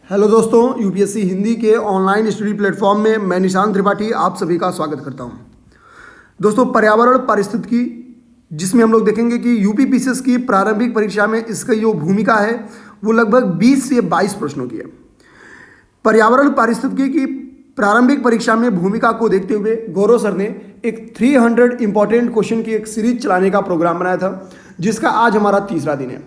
Hello दोस्तों, UPSC Hindi के online study platform में मैं निशांत त्रिपाठी आप सभी का स्वागत करता हूं। दोस्तों, पर्यावरण पारिस्थितिकी जिसमें हम लोग देखेंगे कि यूपी पीसीएस की प्रारंभिक परीक्षा में इसका जो भूमिका है वो लगभग 20 से 22 प्रश्नों की है। पर्यावरण पारिस्थितिकी की प्रारंभिक परीक्षा में भूमिका को देखते हुए गौरव सर ने एक 300 इंपॉर्टेंट क्वेश्चन की एक सीरीज चलाने का प्रोग्राम बनाया था, जिसका आज हमारा तीसरा दिन है।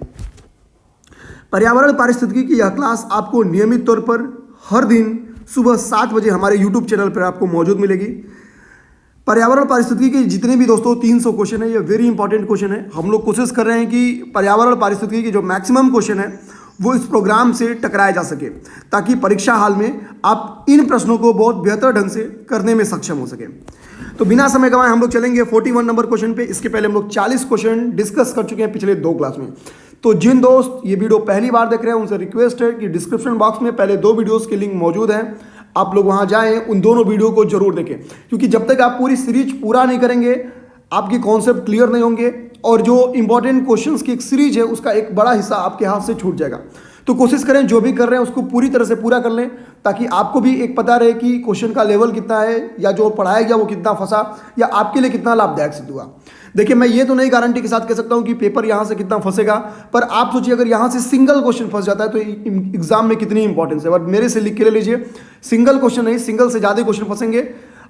पर्यावरण पारिस्थितिकी की यह क्लास आपको नियमित तौर पर हर दिन सुबह 7 बजे हमारे YouTube चैनल पर आपको मौजूद मिलेगी। पर्यावरण पारिस्थितिकी के जितने भी दोस्तों 300 क्वेश्चन है, ये वेरी इंपॉर्टेंट क्वेश्चन है। हम लोग कोशिश कर रहे हैं कि पर्यावरण पारिस्थितिकी के जो मैक्सिमम क्वेश्चन है वो इस प्रोग्राम से टकराया जा सके, ताकि परीक्षा हाल में आप इन प्रश्नों को बहुत बेहतर ढंग से करने में सक्षम हो सके। तो बिना समय गंवाए हम लोग चलेंगे 41 नंबर क्वेश्चन पे। इसके पहले हम लोग 40 क्वेश्चन डिस्कस कर चुके हैं पिछले 2 क्लास में। तो जिन दोस्त ये वीडियो पहली बार देख रहे हैं उनसे रिक्वेस्ट है कि डिस्क्रिप्शन बॉक्स में पहले 2 वीडियोस के लिंक मौजूद हैं, आप लोग वहां जाएं, उन दोनों वीडियो को जरूर देखें, क्योंकि जब तक आप पूरी सीरीज पूरा नहीं करेंगे आपकी कॉन्सेप्ट क्लियर नहीं होंगे और जो इंपॉर्टेंट क्वेश्चंस की एक सीरीज है उसका एक बड़ा हिस्सा आपके हाथ से छूट जाएगा। तो कोशिश करें जो भी कर रहे हैं उसको पूरी तरह से पूरा कर लें, ताकि आपको भी एक पता रहे कि क्वेश्चन का लेवल कितना है, या जो पढ़ाया गया वो कितना फंसा, या आपके लिए कितना लाभदायक सिद्ध हुआ। देखिए, मैं ये तो नहीं गारंटी के साथ कह सकता हूं कि पेपर यहां से कितना फंसेगा, पर आप सोचिए अगर यहां से सिंगल क्वेश्चन फंस जाता है तो एग्जाम में कितनी इंपॉर्टेंस है। बट मेरे से लिख के ले लीजिए, सिंगल क्वेश्चन नहीं, सिंगल से ज़्यादा क्वेश्चन फंसेंगे।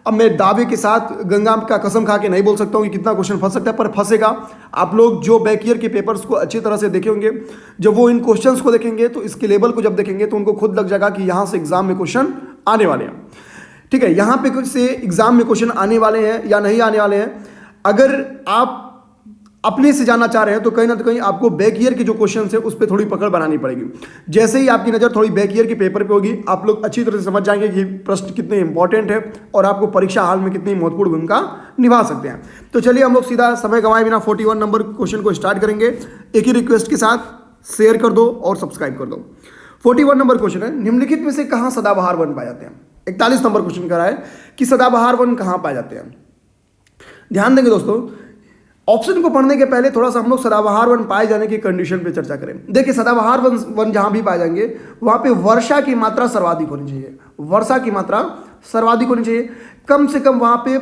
अब मैं दावे के साथ गंगा का कसम खा के नहीं बोल सकता हूं कि कितना क्वेश्चन फंस सकता है, पर फंसेगा। आप लोग जो बैक ईयर के पेपर्स को अच्छी तरह से देखे होंगे, जब वो इन क्वेश्चंस को देखेंगे तो इसके लेवल को जब देखेंगे तो उनको खुद लग जाएगा कि यहां से एग्जाम में क्वेश्चन आने वाले हैं। ठीक है, यहां पे कुछ से एग्जाम में क्वेश्चन आने वाले हैं या नहीं आने वाले हैं, अगर आप अपने से जानना चाह रहे हैं तो कहीं ना कहीं आपको बैक ईयर के जो क्वेश्चन है उस पर थोड़ी पकड़ बनानी पड़ेगी। जैसे ही आपकी नज़र थोड़ी बैक ईयर के पेपर पे होगी, आप लोग अच्छी तरह से समझ जाएंगे कि प्रश्न कितने इंपॉर्टेंट है और आपको परीक्षा हाल में कितनी महत्वपूर्ण भूमिका निभा सकते हैं। तो चलिए हम लोग सीधा समय गंवाए बिना 41 नंबर क्वेश्चन को स्टार्ट करेंगे। एक ही रिक्वेस्ट के साथ, शेयर कर दो और सब्सक्राइब कर दो। 41 नंबर क्वेश्चन है, निम्नलिखित में से कहाँ सदाबहार वन पाए जाते हैं। 41 नंबर क्वेश्चन कह रहा है कि सदाबहार वन कहाँ पाए जाते हैं। ध्यान देंगे दोस्तों, ऑप्शन को पढ़ने के पहले थोड़ा सा हम लोग सदाबहार वन पाए जाने की कंडीशन पे चर्चा करें। देखिए, सदाबहार वन जहां भी पाए जाएंगे वहां पे वर्षा की मात्रा सर्वाधिक होनी चाहिए। वर्षा की मात्रा सर्वाधिक होनी चाहिए। कम से कम वहां पे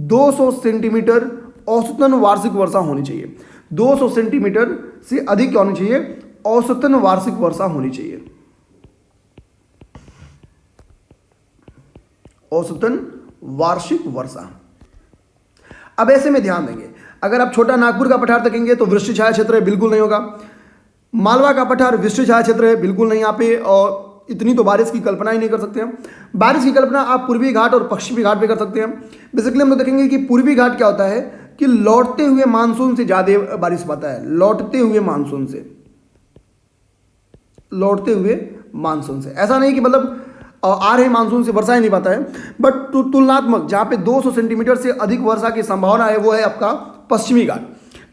200 सेंटीमीटर औसतन वार्षिक वर्षा होनी चाहिए। 200 सेंटीमीटर से अधिक होनी चाहिए, औसतन वार्षिक वर्षा होनी चाहिए। औसतन वार्षिक वर्षा। अब ऐसे में ध्यान देंगे, अगर आप छोटा नागपुर का पठार देखेंगे तो वृष्टि छाया क्षेत्र है, बिल्कुल नहीं होगा। मालवा का पठार वृष्टि छाया क्षेत्र है, बिल्कुल नहीं। यहाँ पे और इतनी तो बारिश की कल्पना ही नहीं कर सकते हैं। बारिश की कल्पना आप पूर्वी घाट और पश्चिमी घाट पे कर सकते हैं। बेसिकली हम लोग देखेंगे कि पूर्वी घाट क्या होता है कि लौटते हुए मानसून से ज्यादा बारिश पाता है। लौटते हुए मानसून से, लौटते हुए मानसून से, ऐसा नहीं कि मतलब आ रहे मानसून से वर्षा ही नहीं पाता है, बट तुलनात्मक जहाँ पे 200 सेंटीमीटर से अधिक वर्षा की संभावना है वो है आपका पश्चिमी घाट।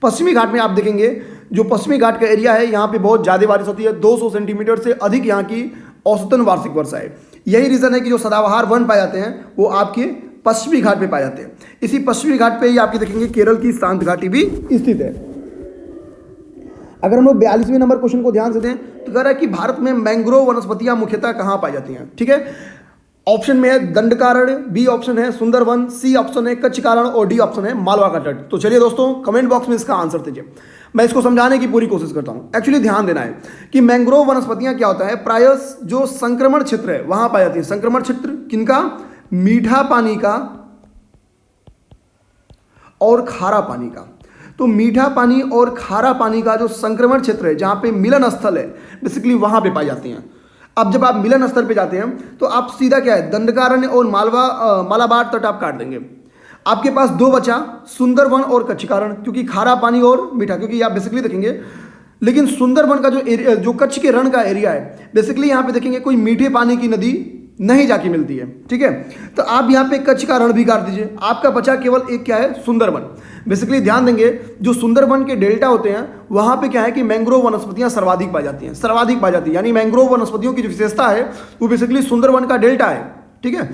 पश्चिमी घाट में आप देखेंगे जो पश्चिमी घाट का एरिया है यहाँ पे बहुत ज़्यादा बारिश होती है। 200 सेंटीमीटर से अधिक यहाँ की औसतन वार्षिक वर्षा है। यही रीज़न है कि जो सदाबहार वन पाए जाते हैं वो आपके पश्चिमी घाट पे पाए जाते हैं। इसी पश्चिमी घाट पे ही आपके देखेंगे केरल की शांत घाटी भी स्थित है। अगर हम लोग 42वें नंबर क्वेश्चन को ध्यान से दें तो कह रहा है कि भारत में मैंग्रोव वनस्पतियां मुख्यतः कहां पाई जाती हैं। ठीक है, ऑप्शन में है दंडकारण्य, बी ऑप्शन है सुंदरवन, सी ऑप्शन है कच्छकारण और डी ऑप्शन है मालवा का तट। तो चलिए दोस्तों, कमेंट बॉक्स में इसका आंसर दीजिए, मैं इसको समझाने की पूरी कोशिश करता हूं। एक्चुअली ध्यान देना है कि मैंग्रोव वनस्पतियां क्या होता है, प्रायः जो संक्रमण क्षेत्र है वहां पाई जाती है। संक्रमण क्षेत्र किनका, मीठा पानी का और खारा पानी का। तो मीठा पानी और खारा पानी का जो संक्रमण क्षेत्र है, जहां पे मिलन स्थल है, बेसिकली वहां पे पाई जाती हैं। अब जब आप मिलन स्थल पे जाते हैं तो आप सीधा क्या है, दंडकारण्य और मालाबार तट आप काट देंगे। आपके पास 2 बचा, सुंदरवन और कच्छकारण, क्योंकि खारा पानी और मीठा, क्योंकि आप बेसिकली देखेंगे। लेकिन सुंदरवन का जो एरिया, जो कच्छ के रण का एरिया है, बेसिकली यहाँ पे देखेंगे कोई मीठे पानी की नदी नहीं जाके मिलती है। ठीक है, तो आप यहाँ पे कच्छ का रण भी काट दीजिए। आपका बचा केवल एक क्या है, सुंदरवन। बेसिकली ध्यान देंगे, जो सुंदरवन के डेल्टा होते हैं वहां पे क्या है कि मैंग्रोव वनस्पतियां सर्वाधिक पाई जाती हैं। सर्वाधिक पाई जाती है यानी मैंग्रोव वनस्पतियों की जो विशेषता है वो बेसिकली सुंदरवन का डेल्टा है। ठीक है,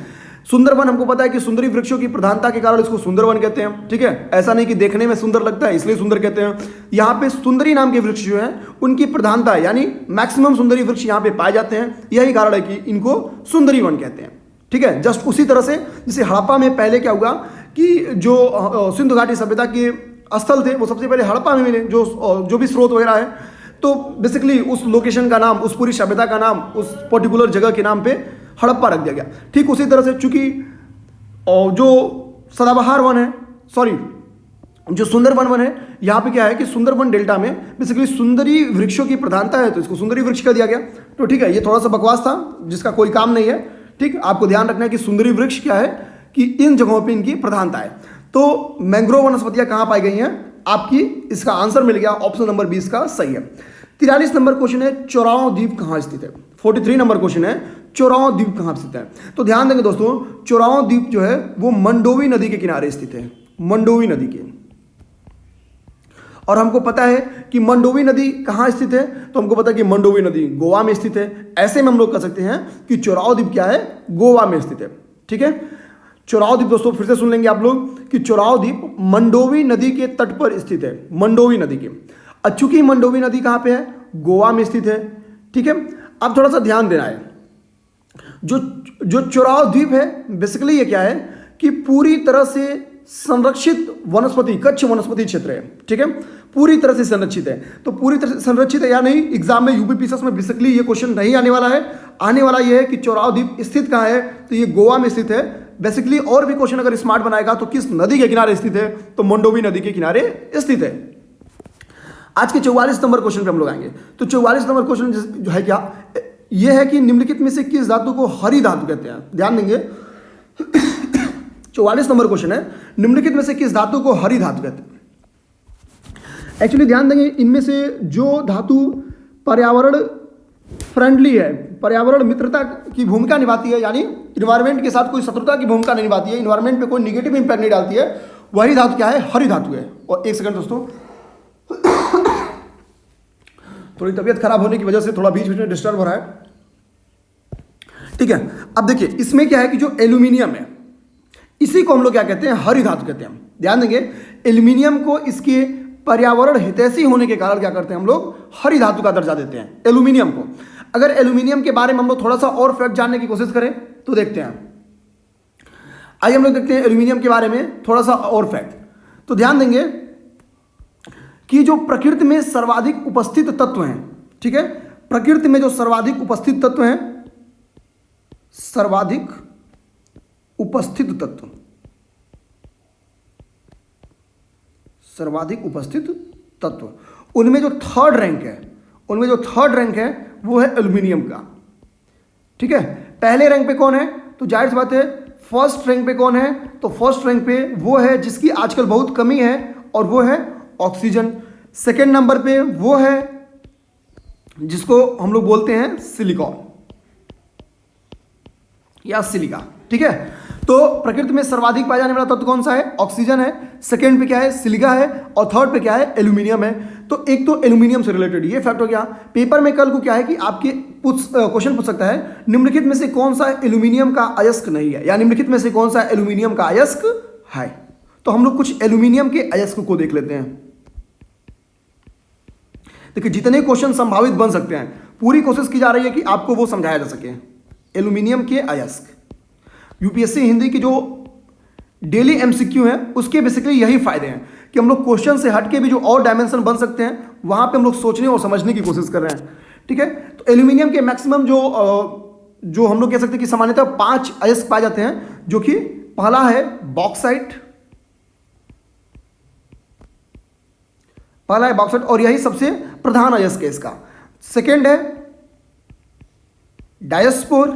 सुंदरवन हमको पता है कि सुंदरी वृक्षों की प्रधानता के कारण इसको सुंदरवन कहते हैं, ठीक है। ऐसा नहीं कि देखने में सुंदर लगता है इसलिए सुंदर कहते हैं। यहाँ पे सुंदरी नाम के वृक्ष जो हैं उनकी प्रधानता है, यानी मैक्सिमम सुंदरी वृक्ष यहाँ पे पाए जाते हैं, यही कारण है कि इनको सुंदरी वन कहते हैं, ठीक है। जस्ट उसी तरह से जैसे हड़प्पा में पहले क्या हुआ कि जो सिंधु घाटी सभ्यता के स्थल थे वो सबसे पहले हड़प्पा में मिले, जो भी स्रोत वगैरह है, तो बेसिकली उस लोकेशन का नाम, उस पूरी सभ्यता का नाम उस पर्टिकुलर जगह के नाम पे हड़प्पा रख दिया गया। ठीक उसी तरह से चूंकि जो सदाबहार वन है, सॉरी जो सुंदरवन वन है, यहाँ पे क्या है कि सुंदरवन डेल्टा में बेसिकली सुंदरी वृक्षों की प्रधानता है, तो इसको सुंदरी वृक्ष कर दिया गया। तो ठीक है, ये थोड़ा सा बकवास था जिसका कोई काम नहीं है, ठीक। आपको ध्यान रखना है कि सुंदरी वृक्ष क्या है कि इन जगहों पे इनकी प्रधानता है। तो मैंग्रोव वनस्पतियां कहाँ पाई गई हैं, आपकी इसका आंसर मिल गया, ऑप्शन नंबर 20 का सही है। 43 नंबर क्वेश्चन है चौराव द्वीप कहाँ स्थित है। 43 नंबर क्वेश्चन है चौराव द्वीप कहाँ स्थित है। तो ध्यान देंगे दोस्तों, चौराव द्वीप जो है वो मंडोवी नदी के किनारे स्थित है, मंडोवी नदी के। और हमको पता है कि मंडोवी नदी कहाँ स्थित है, तो हमको पता है कि मंडोवी नदी गोवा में स्थित है। ऐसे में हम लोग कह सकते हैं कि चौराव द्वीप क्या है, गोवा में स्थित है, ठीक है। चौराव द्वीप दोस्तों फिर से सुन लेंगे आप लोग कि चौराव द्वीप मंडोवी नदी के तट पर स्थित है, मंडोवी नदी के। चूंकि मंडोवी नदी कहाँ पे है, गोवा में स्थित है, ठीक है। अब थोड़ा सा ध्यान देना है, जो चौराव द्वीप है बेसिकली ये क्या है कि पूरी तरह से संरक्षित वनस्पति, कच्छ वनस्पति क्षेत्र है, ठीक है। पूरी तरह से संरक्षित है। तो पूरी तरह से संरक्षित है या नहीं, एग्जाम में यूपीपीसीएस में बेसिकली ये क्वेश्चन नहीं आने वाला है। आने वाला ये है कि चौराव द्वीप स्थित कहाँ है, तो ये गोवा में स्थित है। बेसिकली और भी क्वेश्चन अगर स्मार्ट बनाएगा तो किस नदी के किनारे स्थित है, तो मंडोवी नदी के किनारे स्थित है। आज के 44 नंबर क्वेश्चन पे हम लोग आएंगे। तो 44 नंबर क्वेश्चन जो है क्या, यह है कि निम्नलिखित में से किस धातु को हरी धातु कहते हैं। ध्यान देंगे 44 नंबर क्वेश्चन है, निम्नलिखित में से किस धातु को हरी धातु कहते हैं। एक्चुअली ध्यान देंगे, इनमें से जो धातु पर्यावरण फ्रेंडली है, पर्यावरण मित्रता की भूमिका निभाती है, यानी इन्वायरमेंट के साथ कोई शत्रुता की भूमिका नहीं निभाती है, इन्वायरमेंट पे कोई निगेटिव इंपैक्ट नहीं डालती है, वही धातु क्या है, हरी धातु है। और एक सेकंड दोस्तों, थोड़ी तबीयत खराब होने की वजह से थोड़ा बीच बीच में डिस्टर्ब हो रहा है, ठीक है। अब देखिए इसमें क्या है कि जो एल्यूमिनियम है इसी को हम लोग क्या कहते हैं, हरी धातु कहते हैं। ध्यान देंगे, एल्यूमिनियम को इसके पर्यावरण हितैषी होने के कारण क्या करते हैं हम लोग, हरी धातु का दर्जा देते हैं एल्यूमिनियम को। अगर एल्यूमिनियम के बारे में हम लोग थोड़ा सा और फैक्ट जानने की कोशिश करें तो देखते हैं, आइए हम लोग देखते हैं एल्यूमिनियम के बारे में थोड़ा सा और फैक्ट। तो ध्यान देंगे कि जो प्रकृति में सर्वाधिक उपस्थित तत्व हैं, ठीक है, प्रकृति में जो सर्वाधिक उपस्थित तत्व हैं, सर्वाधिक उपस्थित तत्व, सर्वाधिक उपस्थित तत्व, उनमें जो थर्ड रैंक है, उनमें जो थर्ड रैंक है वो है एल्यूमिनियम का, ठीक है। पहले रैंक पे कौन है, तो जाहिर सी बात है फर्स्ट रैंक पे कौन है, तो फर्स्ट रैंक पे वो है जिसकी आजकल बहुत कमी है और वो है ऑक्सीजन। सेकेंड नंबर पे वो है जिसको हम लोग बोलते हैं सिलिकॉन या सिलिका, ठीक है। तो प्रकृति में सर्वाधिक पाया जाने वाला तत्व कौन सा है, ऑक्सीजन है। सेकंड पे क्या है, सिलिका है। और थर्ड पे क्या है, एल्यूमिनियम है। तो एक तो एल्यूमिनियम से रिलेटेड ये फैक्ट हो गया। पेपर में कल को क्या है कि आपके क्वेश्चन पूछ सकता है, निम्नलिखित में से कौन सा एल्यूमिनियम का अयस्क नहीं है, या निम्नलिखित में से कौन सा एल्यूमिनियम का अयस्क है। तो हम लोग कुछ एल्यूमिनियम के अयस्क को देख लेते हैं। देखिए जितने क्वेश्चन संभावित बन सकते हैं, पूरी कोशिश की जा रही है कि आपको वो समझाया जा सके। एल्यूमिनियम के अयस्क, यूपीएससी हिंदी की जो डेली एमसीक्यू है उसके बेसिकली यही फायदे हैं कि हम लोग क्वेश्चन से हट के भी जो और डायमेंशन बन सकते हैं वहां पे हम लोग सोचने और समझने की कोशिश कर रहे हैं, ठीक है। तो एल्यूमिनियम के मैक्सिमम जो हम लोग कह सकते हैं कि सामान्यतः 5 अयस्क पाए जाते हैं, जो कि पहला है बॉक्साइट, पहला है बॉक्साइट और यही सबसे प्रधान अयस्क है इसका। सेकेंड है डायस्पोर,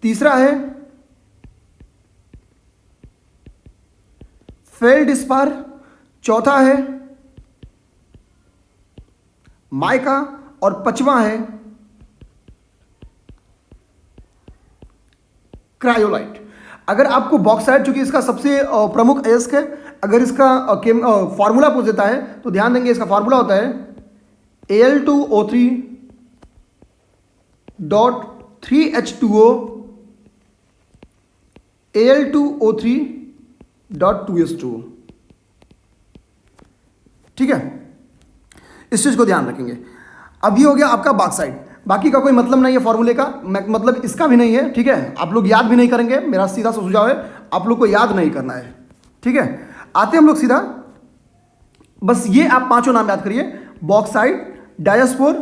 तीसरा है फेल्डस्पार, चौथा है माइका और पांचवा है क्रायोलाइट। अगर आपको बॉक्साइट चूंकि इसका सबसे प्रमुख अयस्क है, अगर इसका फॉर्मूला पूछ देता है तो ध्यान देंगे इसका फॉर्मूला होता है Al2O3 .3H2O Al2O3.2s2। ठीक है, इस चीज को ध्यान रखेंगे। अब ये हो गया आपका बाक्साइट, बाकी का कोई मतलब नहीं है फॉर्मूले का, मतलब इसका भी नहीं है। ठीक है, आप लोग याद भी नहीं करेंगे, मेरा सीधा सा सुझाव है आप लोग को याद नहीं करना है। ठीक है, आते हम लोग सीधा, बस ये आप पांचों नाम याद करिए, बॉक्साइट, डायस्पोर,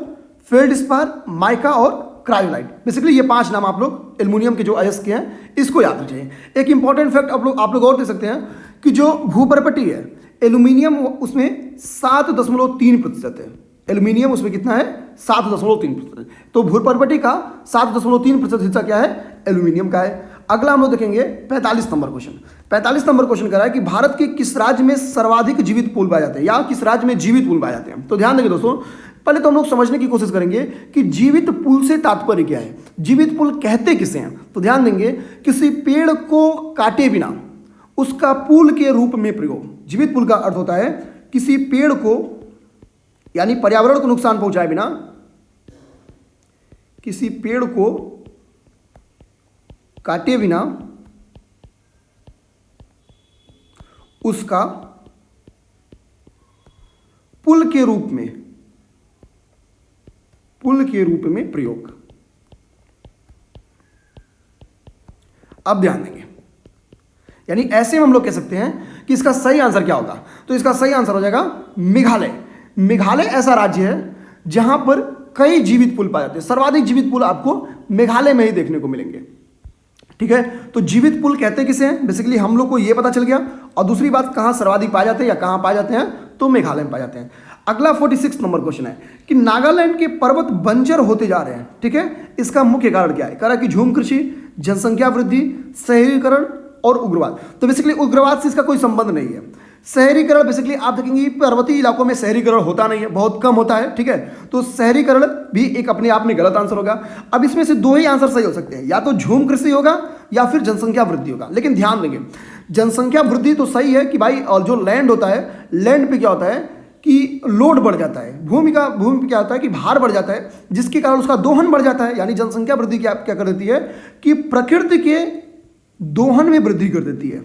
फेल्डस्पार, माइका और क्रायोलाइट। बेसिकली ये पांच नाम आप लोग एल्युमिनियम के जो अयस्क के हैं इसको याद रखिए। एक इंपॉर्टेंट फैक्ट आप लोग और देख सकते हैं कि जो भूपर्पटी है एल्युमिनियम उसमें 7.3% है। एल्युमिनियम उसमें कितना है? 7.3%। तो भूपर्पटी का 7.3% हिस्सा क्या है? एल्युमिनियम का है। अगला हम लोग देखेंगे 45 नंबर क्वेश्चन। 45 नंबर क्वेश्चन कह रहा है कि भारत के किस राज्य में सर्वाधिक जीवित पुल पाए जाते हैं, या किस राज्य में जीवित पुल पाए जाते हैं। तो ध्यान देंगे दोस्तों, पहले तो हम लोग समझने की कोशिश करेंगे कि जीवित पुल से तात्पर्य क्या है, जीवित पुल कहते किसे हैं। तो ध्यान देंगे, किसी पेड़ को काटे बिना उसका पुल के रूप में प्रयोग। जीवित पुल का अर्थ होता है किसी पेड़ को, यानी पर्यावरण को नुकसान पहुंचाए बिना किसी पेड़ को काटे बिना उसका पुल के रूप में प्रयोग। अब ध्यान देंगे, यानी ऐसे में हम लोग कह सकते हैं कि इसका सही आंसर क्या होगा। तो इसका सही आंसर हो जाएगा मेघालय। मेघालय ऐसा राज्य है जहां पर कई जीवित पुल पाए जाते हैं। सर्वाधिक जीवित पुल आपको मेघालय में ही देखने को मिलेंगे। ठीक है, तो जीवित पुल कहते किसे हैं, बेसिकली हम लोग को यह पता चल गया। और दूसरी बात, कहां सर्वाधिक पाए जाते हैं या कहां पाए जाते हैं, तो मेघालय में पाए जाते हैं। अगला 46 नंबर क्वेश्चन है कि नागालैंड के पर्वत बंजर होते जा रहे हैं। ठीक है, इसका मुख्य कारण क्या है? कह रहा है कि झूम कृषि, जनसंख्या वृद्धि, शहरीकरण और उग्रवाद। तो बेसिकली उग्रवाद से इसका कोई संबंध नहीं है। शहरीकरण बेसिकली आप देखेंगे पर्वतीय इलाकों में शहरीकरण होता नहीं है, बहुत कम होता है। ठीक है, तो शहरीकरण भी एक अपने आप में गलत आंसर होगा। अब इसमें से दो ही आंसर सही हो सकते हैं, या तो झूम कृषि होगा या फिर जनसंख्या वृद्धि होगा। लेकिन ध्यान देंगे, जनसंख्या वृद्धि तो सही है कि भाई, और जो लैंड होता है, लैंड पे क्या होता है कि लोड बढ़ जाता है, भूमि पे क्या होता है कि भार बढ़ जाता है, जिसके कारण उसका दोहन बढ़ जाता है। यानी जनसंख्या वृद्धि क्या कर देती है कि प्रकृति के दोहन में वृद्धि कर देती है।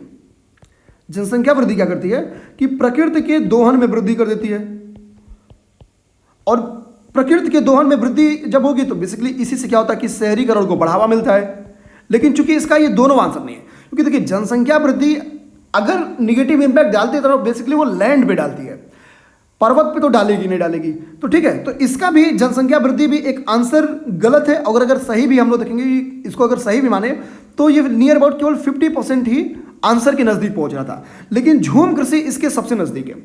जनसंख्या वृद्धि क्या करती है कि प्रकृति के दोहन में वृद्धि कर देती है। और प्रकृति के दोहन में वृद्धि जब होगी तो बेसिकली इसी से क्या होता है कि शहरीकरण को बढ़ावा मिलता है। लेकिन चूंकि इसका ये दोनों आंसर नहीं है, क्योंकि देखिए जनसंख्या वृद्धि अगर निगेटिव इंपैक्ट डालती है तो बेसिकली वो लैंड पे डालती है, पर्वत पे तो डालेगी नहीं डालेगी। तो ठीक है, तो इसका भी जनसंख्या वृद्धि भी एक आंसर गलत है। और अगर सही भी हम लोग देखेंगे, इसको अगर सही भी माने तो ये नियर अबाउट केवल 50% ही आंसर के नजदीक पहुंच रहा था। लेकिन झूम कृषि इसके सबसे नजदीक है।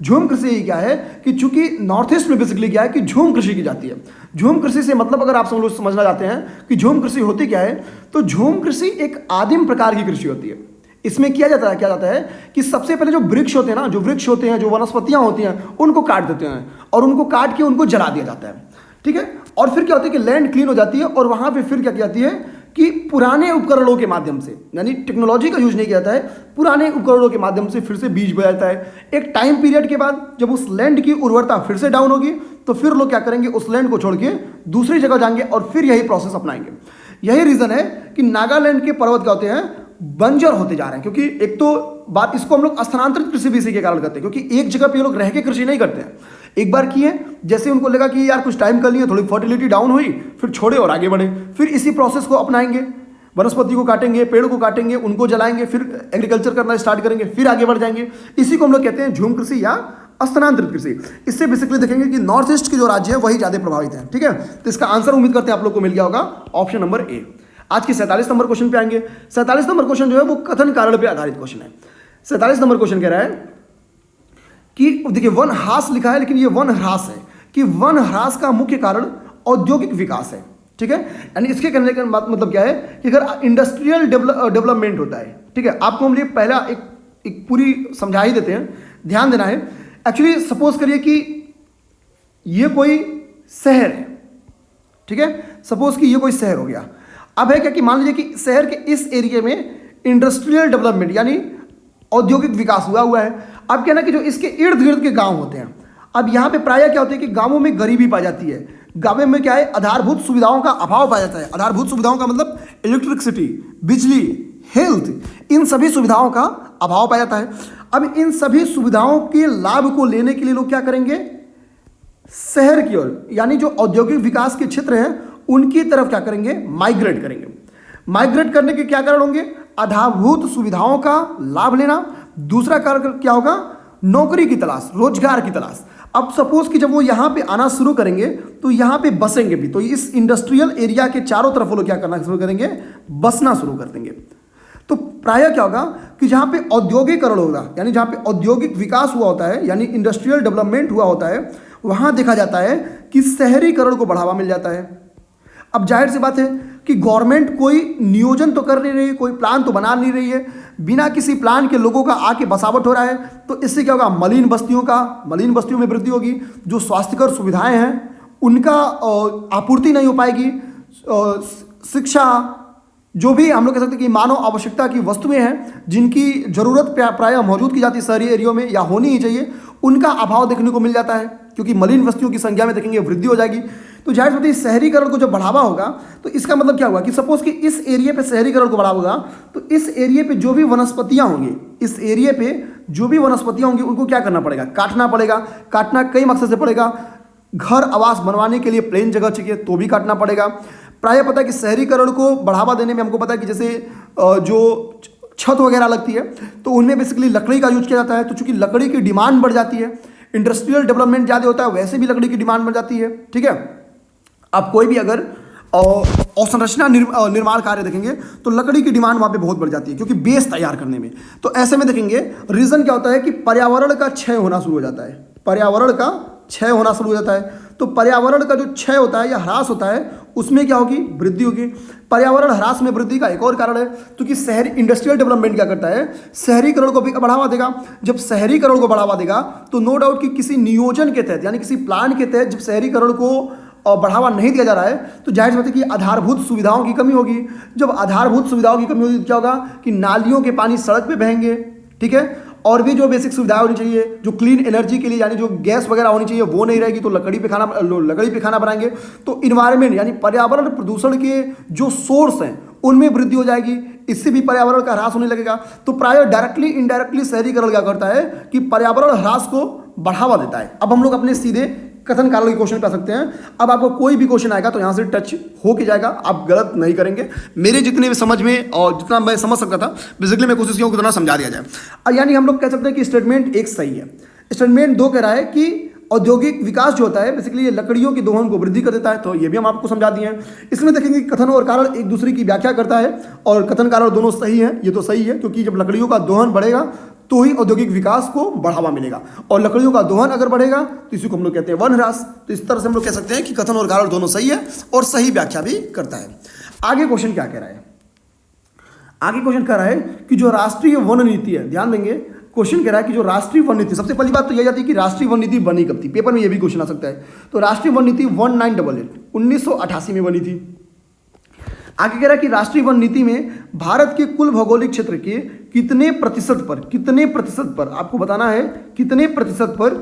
झूम कृषि क्या है कि चूंकि नॉर्थ ईस्ट में बेसिकली क्या है कि झूम कृषि की जाती है। झूम कृषि से मतलब अगर आप सब लोग समझना चाहते हैं कि झूम कृषि होती क्या है, तो झूम कृषि एक आदिम प्रकार की कृषि होती है। इसमें क्या जाता है कि सबसे पहले जो वृक्ष होते हैं ना, जो वनस्पतियां होती हैं, उनको काट देते हैं और उनको काट के उनको जला दिया जाता है। ठीक है, और फिर क्या होता है कि लैंड क्लीन हो जाती है और वहां पे फिर क्या की जाती है कि पुराने उपकरणों के माध्यम से, यानी टेक्नोलॉजी का यूज नहीं किया जाता है, पुराने उपकरणों के माध्यम से फिर से बीज बोया जाता है। एक टाइम पीरियड के बाद जब उस लैंड की उर्वरता फिर से डाउन होगी तो फिर लोग क्या करेंगे, उस लैंड को छोड़ के दूसरी जगह जाएंगे और फिर यही प्रोसेस अपनाएंगे। यही रीजन है कि नागालैंड के पर्वत क्या होते हैं, बंजर होते जा रहे हैं। क्योंकि एक तो बात, इसको हम लोग स्थानांतरित कृषि भी इसी के कारण करते हैं, क्योंकि एक जगह पे ये लोग रह के कृषि नहीं करते हैं। एक बार किए, जैसे उनको लगा कि यार कुछ टाइम कर लिए, थोड़ी फर्टिलिटी डाउन हुई, फिर छोड़े और आगे बढ़े, फिर इसी प्रोसेस को अपनाएंगे। वनस्पति को काटेंगे, पेड़ को काटेंगे, उनको जलाएंगे, फिर एग्रीकल्चर करना स्टार्ट करेंगे, फिर आगे बढ़ जाएंगे। इसी को हम लोग कहते हैं झूम कृषि या स्थानांतरित कृषि। इससे बेसिकली देखेंगे कि नॉर्थ ईस्ट के जो राज्य है वही ज्यादा प्रभावित है। ठीक है, तो इसका आंसर उम्मीद करते हैं आप लोग को मिल गया होगा, ऑप्शन नंबर ए। आज के 47 नंबर क्वेश्चन पे आएंगे। 47 नंबर क्वेश्चन जो है वो कथन कारण पे आधारित क्वेश्चन है। 47 नंबर क्वेश्चन कह रहा है कि देखिए वन ह्रास लिखा है, लेकिन ये वन ह्रास है कि वन ह्रास का मुख्य कारण औद्योगिक विकास है। ठीक है, यानी इसके कहने का मतलब क्या है कि अगर इंडस्ट्रियल डेवलपमेंट होता है, ठीक है, आपको हम लिए पहला एक पूरी समझा ही देते हैं, ध्यान देना है। एक्चुअली सपोज करिए कि ये कोई शहर है, ठीक है, सपोज कि ये कोई शहर हो गया। अब है क्या कि मान लीजिए कि शहर के इस एरिया में इंडस्ट्रियल डेवलपमेंट यानी औद्योगिक विकास हुआ है। अब क्या ना कि जो इसके इर्द गिर्द के गांव होते हैं, अब यहाँ पे प्रायः क्या होता है कि गांवों में गरीबी पाई जाती है। गांवों में क्या है, आधारभूत सुविधाओं का अभाव पाया जाता है। आधारभूत सुविधाओं का मतलब इलेक्ट्रिसिटी, बिजली, हेल्थ, इन सभी सुविधाओं का अभाव पाया जाता है। अब इन सभी सुविधाओं के लाभ को लेने के लिए लोग क्या करेंगे, शहर की ओर, यानी जो औद्योगिक विकास के क्षेत्र हैं उनकी तरफ क्या करेंगे, माइग्रेट करेंगे। माइग्रेट करने के क्या कारण होंगे, आधारभूत सुविधाओं का लाभ लेना। दूसरा कारण क्या होगा, नौकरी की तलाश, रोजगार की तलाश। अब सपोज कि जब वो यहाँ पे आना शुरू करेंगे तो यहाँ पे बसेंगे भी, तो इस इंडस्ट्रियल एरिया के चारों तरफ वो लोग क्या करना शुरू करेंगे, बसना शुरू कर देंगे। तो प्रायः क्या होगा कि जहाँ पे औद्योगिकरण होगा, यानी जहाँ पे औद्योगिक विकास हुआ होता है, यानी इंडस्ट्रियल डेवलपमेंट हुआ होता है, वहाँ देखा जाता है कि शहरीकरण को बढ़ावा मिल जाता है। अब जाहिर सी बात है कि गवर्नमेंट कोई नियोजन तो कर नहीं रही है, कोई प्लान तो बना नहीं रही है, बिना किसी प्लान के लोगों का आके बसावट हो रहा है। तो इससे क्या होगा, मलिन बस्तियों में वृद्धि होगी, जो स्वास्थ्यकर सुविधाएं हैं उनका आपूर्ति नहीं हो पाएगी, शिक्षा, जो भी हम लोग कह सकते हैं कि मानव आवश्यकता की वस्तुएं हैं जिनकी जरूरत प्रायः मौजूद की जाती है शहरी एरियो में या होनी ही चाहिए, उनका अभाव देखने को मिल जाता है, क्योंकि मलिन बस्तियों की संख्या में देखेंगे वृद्धि हो जाएगी। तो जाहिर बात है शहरीकरण को जब बढ़ावा होगा तो इसका मतलब क्या हुआ कि सपोज कि इस एरिया पे शहरीकरण को बढ़ावा होगा तो इस एरिया पे जो भी वनस्पतियां होंगी, इस एरिया पे जो भी वनस्पतियां होंगी उनको क्या करना पड़ेगा, काटना पड़ेगा। काटना कई मकसद से पड़ेगा, घर आवास बनवाने के लिए प्लेन जगह चाहिए तो भी काटना पड़ेगा। प्रायः पता है कि शहरीकरण को बढ़ावा देने में हमको पता है कि जैसे जो छत वगैरह लगती है तो उनमें बेसिकली लकड़ी का यूज किया जाता है। तो चूंकि लकड़ी की डिमांड बढ़ जाती है, इंडस्ट्रियल डेवलपमेंट ज़्यादा होता है, वैसे भी लकड़ी की डिमांड बढ़ जाती है। ठीक है, आप कोई भी अगर अवसंरचना निर्माण कार्य देखेंगे तो लकड़ी की डिमांड वहाँ पे बहुत बढ़ जाती है, क्योंकि बेस तैयार करने में। तो ऐसे में देखेंगे रीजन क्या होता है कि पर्यावरण का क्षय होना शुरू हो जाता है, पर्यावरण का क्षय होना शुरू हो जाता है। तो पर्यावरण का जो क्षय होता है या ह्रास होता है उसमें क्या होगी, वृद्धि होगी। पर्यावरण ह्रास में वृद्धि का एक और कारण है क्योंकि शहरी इंडस्ट्रियल डेवलपमेंट क्या करता है, शहरीकरण को भी बढ़ावा देगा। जब शहरीकरण को बढ़ावा देगा तो नो डाउट कि किसी नियोजन के तहत यानी किसी प्लान के तहत जब शहरीकरण को बढ़ावा नहीं दिया जा रहा है तो जाहिर सी बात है कि आधारभूत सुविधाओं की कमी होगी। जब आधारभूत सुविधाओं की कमी होगी तो क्या होगा कि नालियों के पानी सड़क पे बहेंगे। ठीक है, और भी जो बेसिक सुविधाएं होनी चाहिए, जो क्लीन एनर्जी के लिए यानी जो गैस वगैरह होनी चाहिए वो नहीं रहेगी, तो लकड़ी पे खाना बनाएंगे। तो इन्वायरमेंट यानी पर्यावरण प्रदूषण के जो सोर्स हैं उनमें वृद्धि हो जाएगी, इससे भी पर्यावरण का ह्रास होने लगेगा। तो प्राय डायरेक्टली इनडायरेक्टली शहरीकरण क्या करता है कि पर्यावरण ह्रास को बढ़ावा देता है। अब हम लोग अपने सीधे कथन कारण के क्वेश्चन पे आ सकते हैं। अब आपको कोई भी क्वेश्चन आएगा तो यहाँ से टच हो के जाएगा, आप गलत नहीं करेंगे। मेरे जितने भी समझ में और जितना मैं समझ सकता था बेसिकली मैं कोशिश की उतना समझा दिया जाए। यानी हम लोग कह सकते हैं कि स्टेटमेंट एक सही है। स्टेटमेंट दो कह रहा है कि औद्योगिक विकास जो होता है बेसिकली ये लकड़ियों की दोहन को वृद्धि कर देता है, तो ये भी हम आपको समझा दिए हैं। इसमें देखेंगे कि कथन और कारण एक दूसरे की व्याख्या करता है और कथन कारण दोनों सही है। ये तो सही है क्योंकि जब लकड़ियों का दोहन बढ़ेगा तो ही औद्योगिक विकास को बढ़ावा मिलेगा, और लकड़ियों का दोहन अगर बढ़ेगा तो इसी को हम लोग कहते हैं वन ह्रास। तो इस तरह से हम लोग कह सकते हैं कि कथन और कारण दोनों सही है और सही व्याख्या भी करता है। आगे क्वेश्चन क्या कह रहा है, आगे क्वेश्चन कह रहा है कि जो राष्ट्रीय वन नीति है, ध्यान देंगे क्वेश्चन कह रहा है कि जो राष्ट्रीय वन नीति, सबसे पहली बात तो यह जाती है कि राष्ट्रीय वन नीति बनी कब थी, पेपर में यह भी क्वेश्चन आ सकता है। तो राष्ट्रीय वन नीति 1988 में बनी थी। आगे कह रहा है कि राष्ट्रीय वन नीति में भारत के कुल भौगोलिक क्षेत्र के कितने प्रतिशत पर आपको बताना है कितने प्रतिशत पर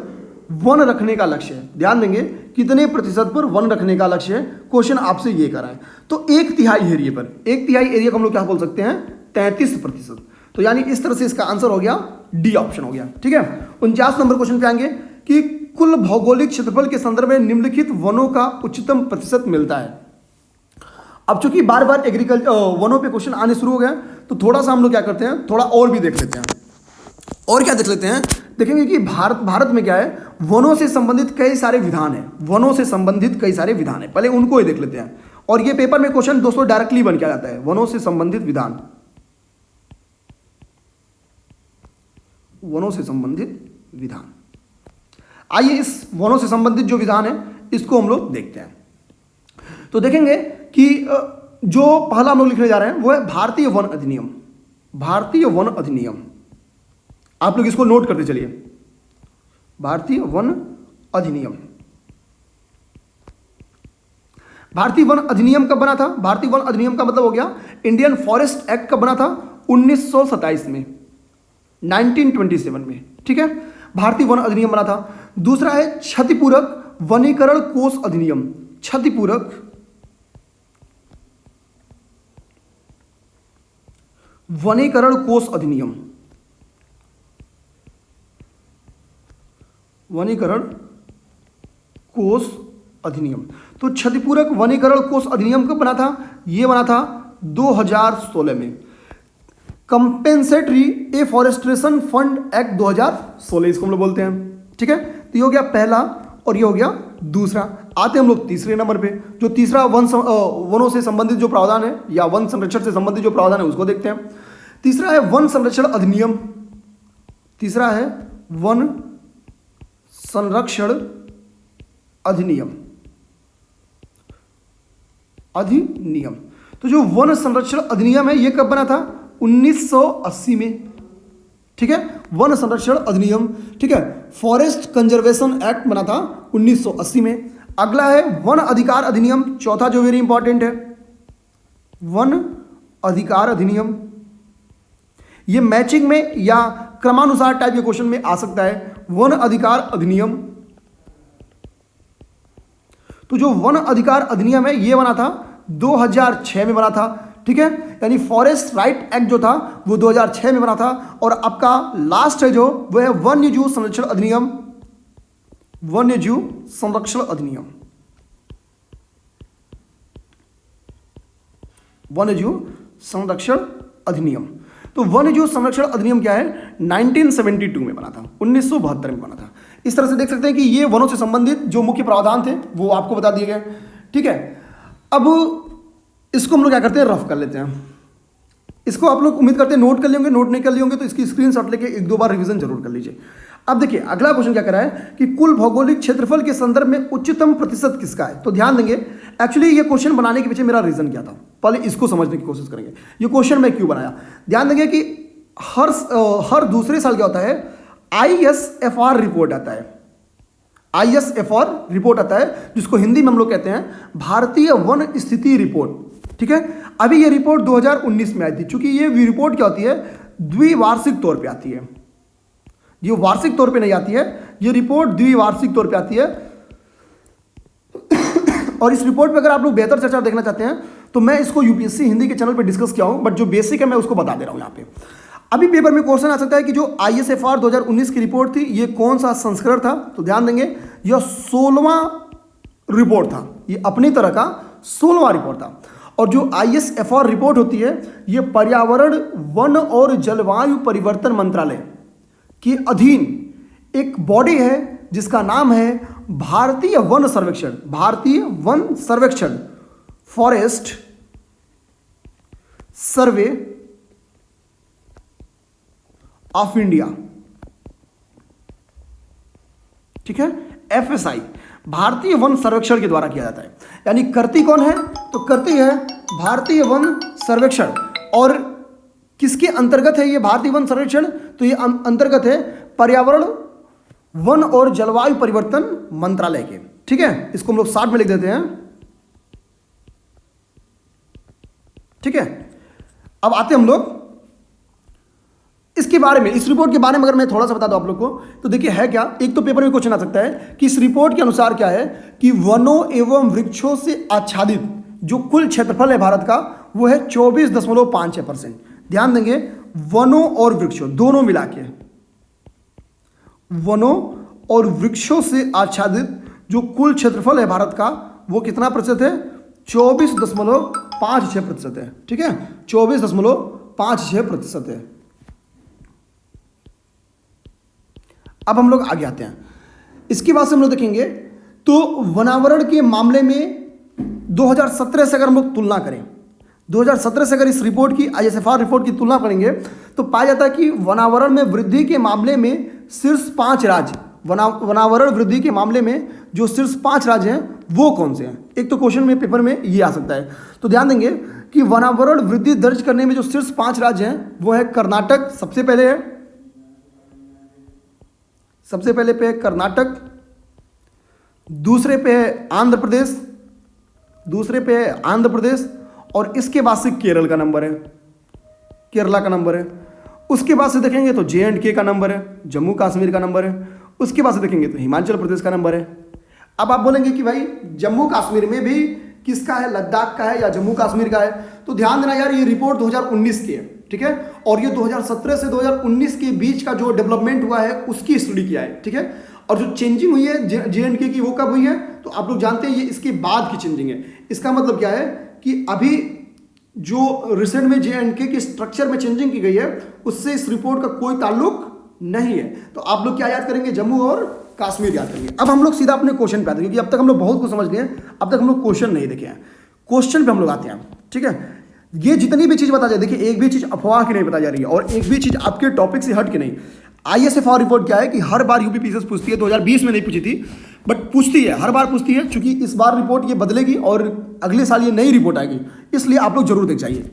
वन रखने का लक्ष्य है। ध्यान देंगे कितने प्रतिशत पर वन रखने का लक्ष्य है, क्वेश्चन आपसे ये कर रहा है। तो 1/3 एरिया पर, 1/3 एरिया को हम लोग क्या बोल सकते हैं, 33%। तो यानी इस तरह से इसका आंसर हो गया डी ऑप्शन हो गया। ठीक है, 49 नंबर क्वेश्चन पे आएंगे कि कुल भौगोलिक क्षेत्रफल के संदर्भ में निम्नलिखित वनों का उच्चतम प्रतिशत मिलता है। अब चूंकि बार बार एग्रीकल्चर वनों पे क्वेश्चन आने शुरू हो गए तो थोड़ा सा हम लोग क्या करते हैं, थोड़ा और भी देख लेते हैं। और क्या देख लेते हैं, देखेंगे कि भारत में क्या है, वनों से संबंधित कई सारे विधान हैं, वनों से संबंधित कई सारे विधान हैं, पहले उनको ही देख लेते हैं। और ये पेपर में क्वेश्चन दोस्तों डायरेक्टली बन के आ जाता है, वनों से संबंधित विधान, वनों से संबंधित विधान। आइए इस वनों से संबंधित जो विधान है इसको हम लोग देखते हैं। तो देखेंगे कि जो पहला हम लोग लिखने जा रहे हैं वो है भारतीय वन अधिनियम। भारतीय वन अधिनियम, आप लोग इसको नोट करते चलिए, भारतीय वन अधिनियम। भारतीय वन अधिनियम कब बना था, भारतीय वन अधिनियम का मतलब हो गया इंडियन फॉरेस्ट एक्ट कब बना था, 1927 में, 1927 में। ठीक है, भारतीय वन अधिनियम बना था। दूसरा है क्षतिपूरक वनीकरण कोष अधिनियम, क्षतिपूरक वनीकरण कोष अधिनियम, वनीकरण कोष अधिनियम। तो क्षतिपूरक वनीकरण कोष अधिनियम कब बना था? ये बना था 2016 में। कंपेंसेटरी एफॉरेस्ट्रेशन फंड एक्ट 2016 इसको हम लोग बोलते हैं। ठीक है, तो ये हो गया पहला और ये हो गया दूसरा। आते हम लोग तीसरे नंबर पे। जो तीसरा वनों से संबंधित जो प्रावधान है या वन संरक्षण से संबंधित जो प्रावधान है उसको देखते हैं। तीसरा है वन संरक्षण अधिनियम। तीसरा है वन संरक्षण अधिनियम। अधिनियम तो जो वन संरक्षण अधिनियम है ये कब बना था? 1980 में। ठीक है, वन संरक्षण अधिनियम। ठीक है, फॉरेस्ट कंजर्वेशन एक्ट बना था 1980 में। अगला है वन अधिकार अधिनियम, चौथा जो वेरी इंपॉर्टेंट है, वन अधिकार अधिनियम। ये मैचिंग में या क्रमानुसार टाइप के क्वेश्चन में आ सकता है। वन अधिकार अधिनियम, तो जो वन अधिकार अधिनियम है ये बना था 2006 में बना था। ठीक है, यानी फॉरेस्ट राइट एक्ट जो था वो 2006 में बना था। और आपका लास्ट है जो वो है वन्यजीव संरक्षण अधिनियम, वन्यजीव संरक्षण अधिनियम, वन्यजीव संरक्षण अधिनियम। तो वन्यजीव संरक्षण अधिनियम क्या है? 1972 में बना था, 1972 में बना था। इस तरह से देख सकते हैं कि ये वनों से संबंधित जो मुख्य प्रावधान थे वो आपको बता दिए गए। ठीक है, अब इसको हम लोग क्या करते हैं, रफ कर लेते हैं। इसको आप लोग उम्मीद करते हैं नोट कर लेंगे, नोट नहीं कर लिए होंगे तो इसकी स्क्रीनशॉट लेके एक दो बार रिवीजन जरूर कर लीजिए। अब देखिए अगला क्वेश्चन क्या करा है कि कुल भौगोलिक क्षेत्रफल के संदर्भ में उच्चतम प्रतिशत किसका है? तो ध्यान देंगे, एक्चुअली ये क्वेश्चन बनाने के पीछे मेरा रीजन क्या था, पहले इसको समझने की कोशिश करेंगे। ये क्वेश्चन मैं क्यों बनाया, ध्यान देंगे कि हर दूसरे साल क्या होता है, ISFR रिपोर्ट आता है। ISFR रिपोर्ट आता है जिसको हिंदी में हम लोग कहते हैं भारतीय वन स्थिति रिपोर्ट। ठीक है, अभी ये रिपोर्ट 2019 में आई थी। चूंकि ये रिपोर्ट क्या होती है, द्विवार्षिक तौर पे आती है, ये वार्षिक तौर पे नहीं आती है, ये रिपोर्ट द्विवार्षिक तौर पे आती है। और इस रिपोर्ट पे अगर आप लोग बेहतर चर्चा देखना चाहते हैं तो मैं इसको यूपीएससी हिंदी के चैनल पे डिस्कस किया हूं, बट जो बेसिक है मैं उसको बता दे रहा हूं यहाँ पे। अभी पेपर में क्वेश्चन आ सकता है कि जो ISFR 2019 की रिपोर्ट थी ये कौन सा संस्करण था? तो ध्यान देंगे यह 16वां रिपोर्ट था, ये अपनी तरह का 16वां रिपोर्ट था। और जो ISFR रिपोर्ट होती है ये पर्यावरण, वन और जलवायु परिवर्तन मंत्रालय के अधीन एक बॉडी है जिसका नाम है भारतीय वन सर्वेक्षण, भारतीय वन सर्वेक्षण, फॉरेस्ट सर्वे ऑफ इंडिया। ठीक है, FSI, भारतीय वन सर्वेक्षण के द्वारा किया जाता है। यानी करती कौन है? तो करती है भारतीय वन सर्वेक्षण। और किसके अंतर्गत है ये भारतीय वन सर्वेक्षण? तो ये अंतर्गत है पर्यावरण, वन और जलवायु परिवर्तन मंत्रालय के। ठीक है, इसको हम लोग 60 में लिख देते हैं। ठीक है, अब आते हम लोग इसके बारे में, इस रिपोर्ट के बारे में अगर मैं थोड़ा सा बता दूं आप लोग को, तो देखिए है क्या, एक तो पेपर में क्वेश्चन आ सकता है कि इस रिपोर्ट के अनुसार क्या है कि वनों एवं वृक्षों से आच्छादित जो कुल क्षेत्रफल है भारत का वो है 24.56%। ध्यान देंगे, वनों और वृक्षों दोनों मिला के, वनों और वृक्षों से आच्छादित जो कुल क्षेत्रफल है भारत का वो कितना प्रतिशत है? 24.56% है। ठीक है, 24.56% है। अब हम लोग आगे आते हैं। इसके बाद से हम लोग देखेंगे तो वनावरण के मामले में 2017 से अगर हम लोग तुलना करें, 2017 से अगर इस रिपोर्ट की, ISFR रिपोर्ट की तुलना करेंगे तो पाया जाता है कि वनावरण में वृद्धि के मामले में शीर्ष 5 राज्य, वनावरण वृद्धि के मामले में जो शीर्ष 5 राज्य हैं वो कौन से हैं? एक तो क्वेश्चन में पेपर में ये आ सकता है। तो ध्यान देंगे कि वनावरण वृद्धि दर्ज करने में जो शीर्ष 5 राज्य हैं वो है कर्नाटक, सबसे पहले है, सबसे पहले पे है कर्नाटक, दूसरे पे है आंध्र प्रदेश, दूसरे पे है आंध्र प्रदेश, और इसके बाद से केरल का नंबर है, केरला का नंबर है। उसके बाद से देखेंगे तो J&K का नंबर है, जम्मू कश्मीर का नंबर है। उसके बाद से देखेंगे तो हिमाचल प्रदेश का नंबर है। अब आप बोलेंगे कि भाई जम्मू कश्मीर में भी किसका है, लद्दाख का है या जम्मू कश्मीर का है? तो ध्यान देना यार, ये रिपोर्ट 2019 की है, ठीक है। और ये 2017 से 2019 के बीच का जो डेवलपमेंट हुआ है उसकी स्टडी किया है, ठीक है। और जो चेंजिंग हुई है JNK की वो कब हुई है, तो आप लोग जानते हैं ये इसके बाद की चेंजिंग है। इसका मतलब क्या है कि अभी जो रिसेंट में JNK के स्ट्रक्चर में चेंजिंग की गई है उससे इस रिपोर्ट का कोई ताल्लुक नहीं है। तो आप लोग क्या याद करेंगे, जम्मू और कश्मीर याद करेंगे। अब हम लोग सीधा अपने क्वेश्चन पे आते हैं, क्योंकि अब तक हम लोग बहुत कुछ समझ लिए हैं, अब तक हम लोग क्वेश्चन नहीं देखे हैं। क्वेश्चन पे हम लोग आते हैं, ठीक है। ये जितनी भी चीज बता जाए, देखिए एक भी चीज अफवाह की नहीं बताई जा रही है और एक भी चीज आपके टॉपिक से हट के नहीं। ISFR रिपोर्ट क्या है कि हर बार UPPCS पूछती है, 2020 में नहीं पूछी थी बट पूछती है, हर बार पूछती है, क्योंकि इस बार रिपोर्ट ये बदलेगी और अगले साल ये नई रिपोर्ट आएगी, इसलिए आप लोग जरूर देख जाइए।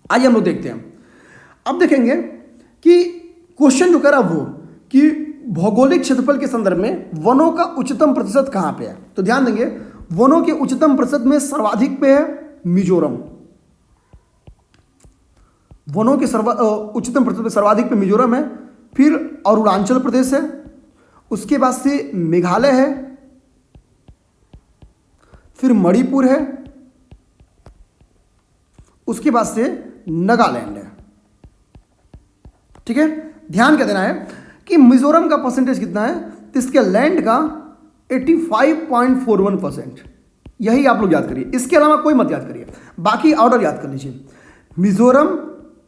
आइए हम लोग देखते हैं। अब देखेंगे कि क्वेश्चन जो कह रहा वो कि भौगोलिक क्षेत्रफल के संदर्भ में वनों का उच्चतम प्रतिशत कहां पे है, तो ध्यान देंगे वनों के उच्चतम प्रतिशत में सर्वाधिक पे है मिजोरम। वनों के उच्चतम प्रतिशत में सर्वाधिक पे मिजोरम है, फिर अरुणाचल प्रदेश है, उसके बाद से मेघालय है, फिर मणिपुर है, उसके बाद से नागालैंड है, ठीक है। ध्यान क्या देना है कि मिजोरम का परसेंटेज कितना है, तो इसके लैंड का 85.41%, यही आप लोग याद करिए, इसके अलावा कोई मत याद करिए, बाकी ऑर्डर याद कर लीजिए। मिजोरम,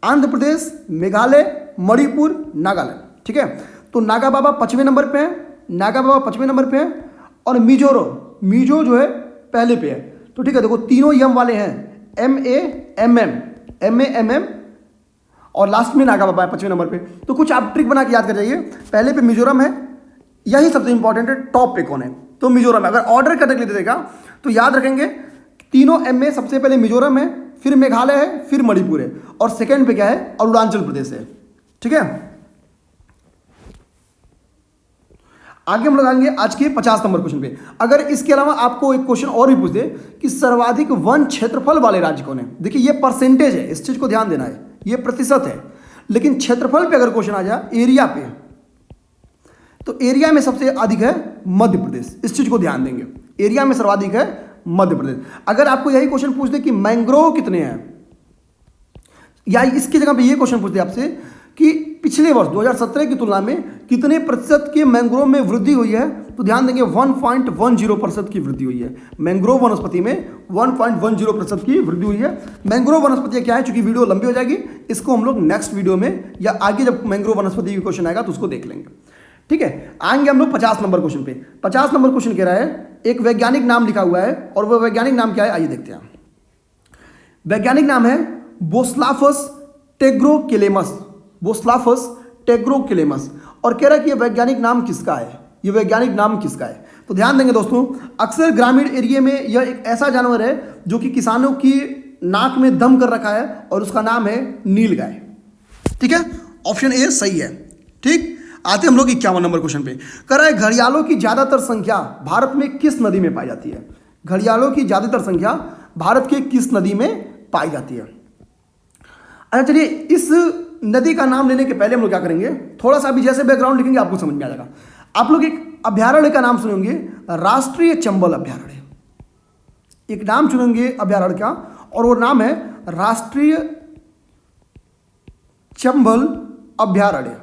आंध्र प्रदेश, मेघालय, मणिपुर, नागालैंड, ठीक है। तो नागा बाबा 5वें नंबर पे है, नागा बाबा 5वें नंबर पे है, और मिजो जो है पहले पे है। तो ठीक है, देखो तीनों यम वाले हैं, MAMM और लास्ट में नागा बाबा है 5वें नंबर पे। तो कुछ आप ट्रिक बना के याद कर जाइए, पहले पे मिजोरम है, यही सबसे इंपॉर्टेंट है, टॉप पे कौन है, तो मिजोरम है। अगर ऑर्डर करने के लिए देगा तो याद रखेंगे तीनों MA, सबसे पहले मिजोरम है, फिर मेघालय है, फिर मणिपुर है, और सेकंड पे क्या है, अरुणाचल प्रदेश है, ठीक है। आगे हम लोग आएंगे आज के 50 नंबर क्वेश्चन पे। अगर इसके अलावा आपको एक क्वेश्चन और भी पूछ दे कि सर्वाधिक वन क्षेत्रफल वाले राज्य कौन है, देखिए ये परसेंटेज है, इस चीज को ध्यान देना है, ये प्रतिशत है, लेकिन क्षेत्रफल पे अगर क्वेश्चन आ जाए एरिया पे, तो एरिया में सबसे अधिक है मध्य प्रदेश, इस चीज को ध्यान देंगे, एरिया में सर्वाधिक है मध्य प्रदेश। अगर आपको यही क्वेश्चन पूछ दे कि मैंग्रोव कितने हैं, या इसकी जगह पे ये क्वेश्चन पूछ दे आपसे कि पिछले वर्ष 2017 की तुलना में कितने प्रतिशत के मैंग्रोव में वृद्धि हुई है, तो ध्यान देंगे 1.10% की वृद्धि हुई है। मैंग्रोव वनस्पति में 1.10% की वृद्धि हुई है। मैंग्रोव वनस्पति क्या है, चूंकि वीडियो लंबी हो जाएगी, इसको हम लोग नेक्स्ट वीडियो में या आगे जब मैंग्रोव वनस्पति की क्वेश्चन आएगा तो उसको देख लेंगे, ठीक है। आएंगे हम लोग 50 नंबर क्वेश्चन पे। 50 नंबर क्वेश्चन कह रहा है, एक वैज्ञानिक नाम लिखा हुआ है, और वह वैज्ञानिक नाम क्या है, आइए देखते हैं। वैज्ञानिक नाम है बोस्लाफस टेग्रोकेलेमस, बोस्लाफस टेग्रोकेलेमस, और कह रहा है कि यह वैज्ञानिक नाम किसका है, यह वैज्ञानिक नाम किसका है। तो ध्यान देंगे दोस्तों, अक्सर ग्रामीण एरिया में यह एक ऐसा जानवर है जो कि किसानों की नाक में दम कर रखा है, और उसका नाम है नीलगाय, ठीक है। ऑप्शन ए सही है, ठीक। आते हम लोग 51 नंबर क्वेश्चन पे। कह रहा है घड़ियालों की ज्यादातर संख्या भारत में किस नदी में पाई जाती है, घड़ियालों की ज्यादातर संख्या भारत के किस नदी में पाई जाती है। अच्छा चलिए, इस नदी का नाम लेने के पहले हम लोग क्या करेंगे, थोड़ा सा अभी जैसे बैकग्राउंड लिखेंगे आपको समझ में आ जाएगा। आप लोग एक अभ्यारण्य का नाम सुनेंगे, राष्ट्रीय चंबल अभ्यारण्य, एक नाम चुनेंगे अभ्यारण्य का, और वो नाम है राष्ट्रीय चंबल अभ्यारण्य,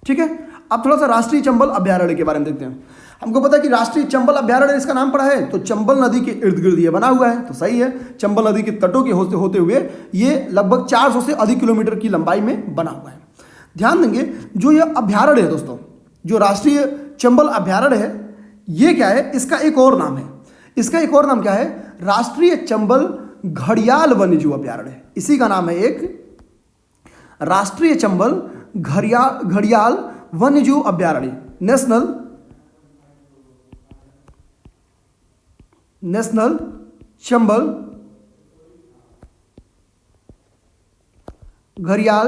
ठीक है। अब थोड़ा सा राष्ट्रीय चंबल अभ्यारण्य के बारे में देखते हैं। हमको पता है कि राष्ट्रीय चंबल अभ्यारण्य इसका नाम पड़ा है, तो चंबल नदी के इर्द गिर्द ये बना हुआ है, तो सही है। चंबल नदी के तटों के होते हुए ये लगभग 400 से अधिक किलोमीटर की लंबाई में बना हुआ है। ध्यान देंगे, जो ये अभ्यारण्य है दोस्तों, जो राष्ट्रीय चंबल अभ्यारण्य है, ये क्या है, इसका एक और नाम है, इसका एक और नाम क्या है, राष्ट्रीय चंबल घड़ियाल वन्यजीव अभ्यारण्य, इसी का नाम है एक राष्ट्रीय चंबल घड़ियाल वन्यजीव अभ्यारण्य, नेशनल चंबल घड़ियाल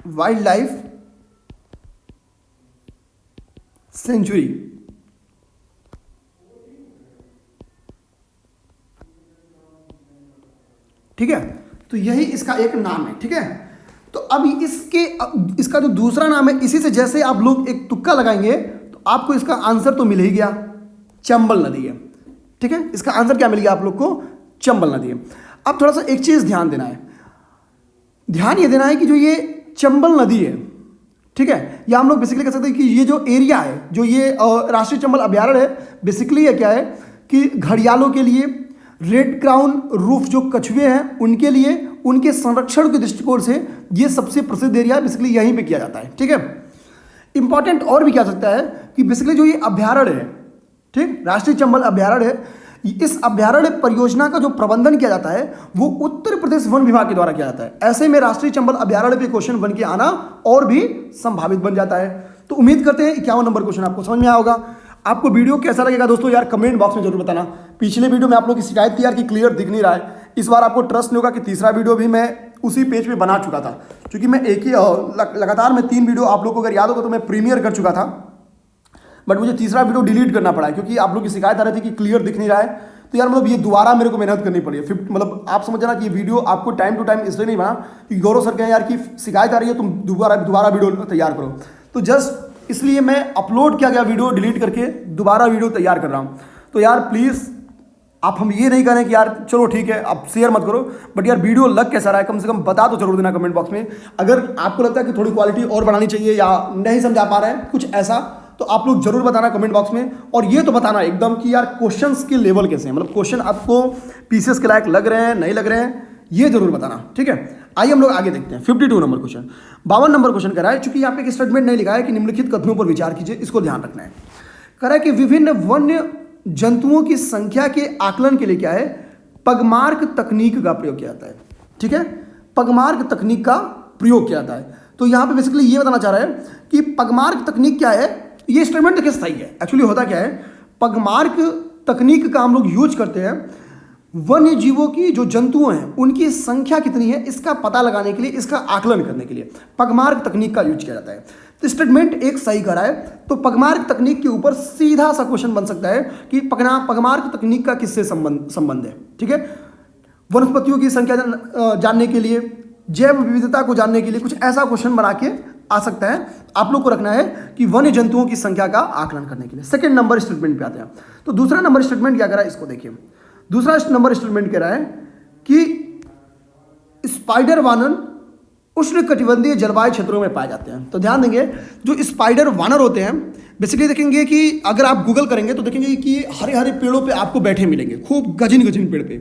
वाइल्ड लाइफ सेंचुरी, ठीक है। तो यही इसका एक नाम है, ठीक है। तो अब इसका जो दूसरा नाम है, इसी से जैसे आप लोग एक तुक्का लगाएंगे तो आपको इसका आंसर तो मिल ही गया। चंबल नदी है। ठीक है, इसका आंसर क्या मिल गया आप लोग को? चंबल नदी है। अब थोड़ा सा एक चीज ध्यान देना है, ध्यान ये देना है कि जो ये चंबल नदी है, ठीक है, या हम लोग बेसिकली कह सकते हैं कि ये जो एरिया है, जो ये राष्ट्रीय चंबल अभ्यारण्य है, बेसिकली ये क्या है कि घड़ियालों के लिए, रेड क्राउन रूफ जो कछुए हैं उनके लिए, उनके संरक्षण के दृष्टिकोण से ये सबसे प्रसिद्ध एरिया बेसिकली यहीं पे किया जाता है। ठीक है, इंपॉर्टेंट और भी क्या सकता है कि बेसिकली जो ये अभ्यारण्य है, ठीक, राष्ट्रीय चंबल अभ्यारण्य है, इस अभ्यारण्य परियोजना का जो प्रबंधन किया जाता है वो उत्तर प्रदेश वन विभाग के द्वारा किया जाता है। ऐसे में राष्ट्रीय चंबल अभ्यारण्य पे क्वेश्चन बन के आना और भी संभावित बन जाता है। तो उम्मीद करते हैं 51 नंबर क्वेश्चन आपको समझ में आया होगा। आपको वीडियो कैसा लगेगा दोस्तों यार कमेंट बॉक्स में जरूर बताना। पिछले वीडियो में आप लोग की शिकायत थी यार कि क्लियर दिख नहीं रहा है, इस बार आपको ट्रस्ट नहीं होगा कि तीसरा वीडियो भी मैं उसी पेज पे बना चुका था, क्योंकि मैं एक ही लगातार मैं 3 वीडियो, आप लोग को अगर याद होगा तो मैं प्रीमियर कर चुका था, बट मुझे तीसरा वीडियो डिलीट करना पड़ा क्योंकि आप लोग की शिकायत आ रही थी कि क्लियर दिख नहीं रहा है। तो यार मतलब ये दोबारा मेरे को मेहनत करनी पड़ी है। मतलब आप समझ जाना कि ये वीडियो आपको टाइम टू टाइम इसलिए नहीं बना कि गौरव सर कहें यार कि शिकायत आ रही है तुम दोबारा वीडियो तैयार करो, तो जस्ट इसलिए मैं अपलोड किया गया वीडियो डिलीट करके दोबारा वीडियो तैयार कर रहा हूँ। तो यार प्लीज़ आप हम ये नहीं करें कि यार चलो ठीक है आप शेयर मत करो, बट यार वीडियो लग कैसा रहा है कम से कम बता तो जरूर देना कमेंट बॉक्स में। अगर आपको लगता है कि थोड़ी क्वालिटी और बढ़ानी चाहिए या नहीं समझा पा रहे हैं कुछ ऐसा, तो आप लोग जरूर बताना कमेंट बॉक्स में। और ये तो बताना एकदम कि यार क्वेश्चंस के लेवल कैसे हैं, मतलब क्वेश्चन आपको पीसीएस के लायक लग रहे हैं नहीं लग रहे हैं, ये जरूर बताना। ठीक है, आइए हम लोग आगे देखते हैं। 52 नंबर क्वेश्चन, 52 नंबर क्वेश्चन कह रहा है, चूंकि यहाँ पे एक स्टेटमेंट नहीं लिखा है कि निम्नलिखित कथनों पर विचार कीजिए, इसको ध्यान रखना है। कह रहा है कि विभिन्न वन्य जंतुओं की संख्या के आकलन के लिए क्या है, पगमार्क तकनीक का प्रयोग किया जाता है। ठीक है, पगमार्क तकनीक का प्रयोग किया जाता है। तो यहाँ पे बेसिकली ये बताना चाह रहा है कि पगमार्क तकनीक क्या है। ये स्टेटमेंट देखिए सही है, एक्चुअली होता क्या है, पगमार्क तकनीक का हम लोग यूज करते हैं वन्य जीवों की, जो जंतु हैं उनकी संख्या कितनी है इसका पता लगाने के लिए, इसका आकलन करने के लिए पगमार्क तकनीक का यूज किया जाता है। तो स्टेटमेंट एक सही करा है। तो पगमार्क तकनीक के ऊपर सीधा सा क्वेश्चन बन सकता है कि पगमार्क तकनीक का किससे संबंध है। ठीक है, वनस्पतियों की संख्या जानने के लिए, जैव विविधता को जानने के लिए, कुछ ऐसा क्वेश्चन बना के आ सकता है। आप लोग को रखना है कि वन्य जंतुओं की संख्या का आकलन करने के लिए। सेकंड नंबर स्टेटमेंट पे आते हैं। तो दूसरा नंबर स्टेटमेंट क्या कह रहा है, इसको देखिए। दूसरा नंबर स्टेटमेंट कह रहा है कि स्पाइडर वानर उष्णकटिबंधीय जलवायु क्षेत्रों में पाए जाते हैं। तो ध्यान देंगे, जो स्पाइडर वानर होते हैं बेसिकली देखेंगे कि अगर आप गूगल करेंगे तो देखेंगे कि हरे हरे पेड़ों पे आपको बैठे मिलेंगे, खूब गजिन पेड़ पे।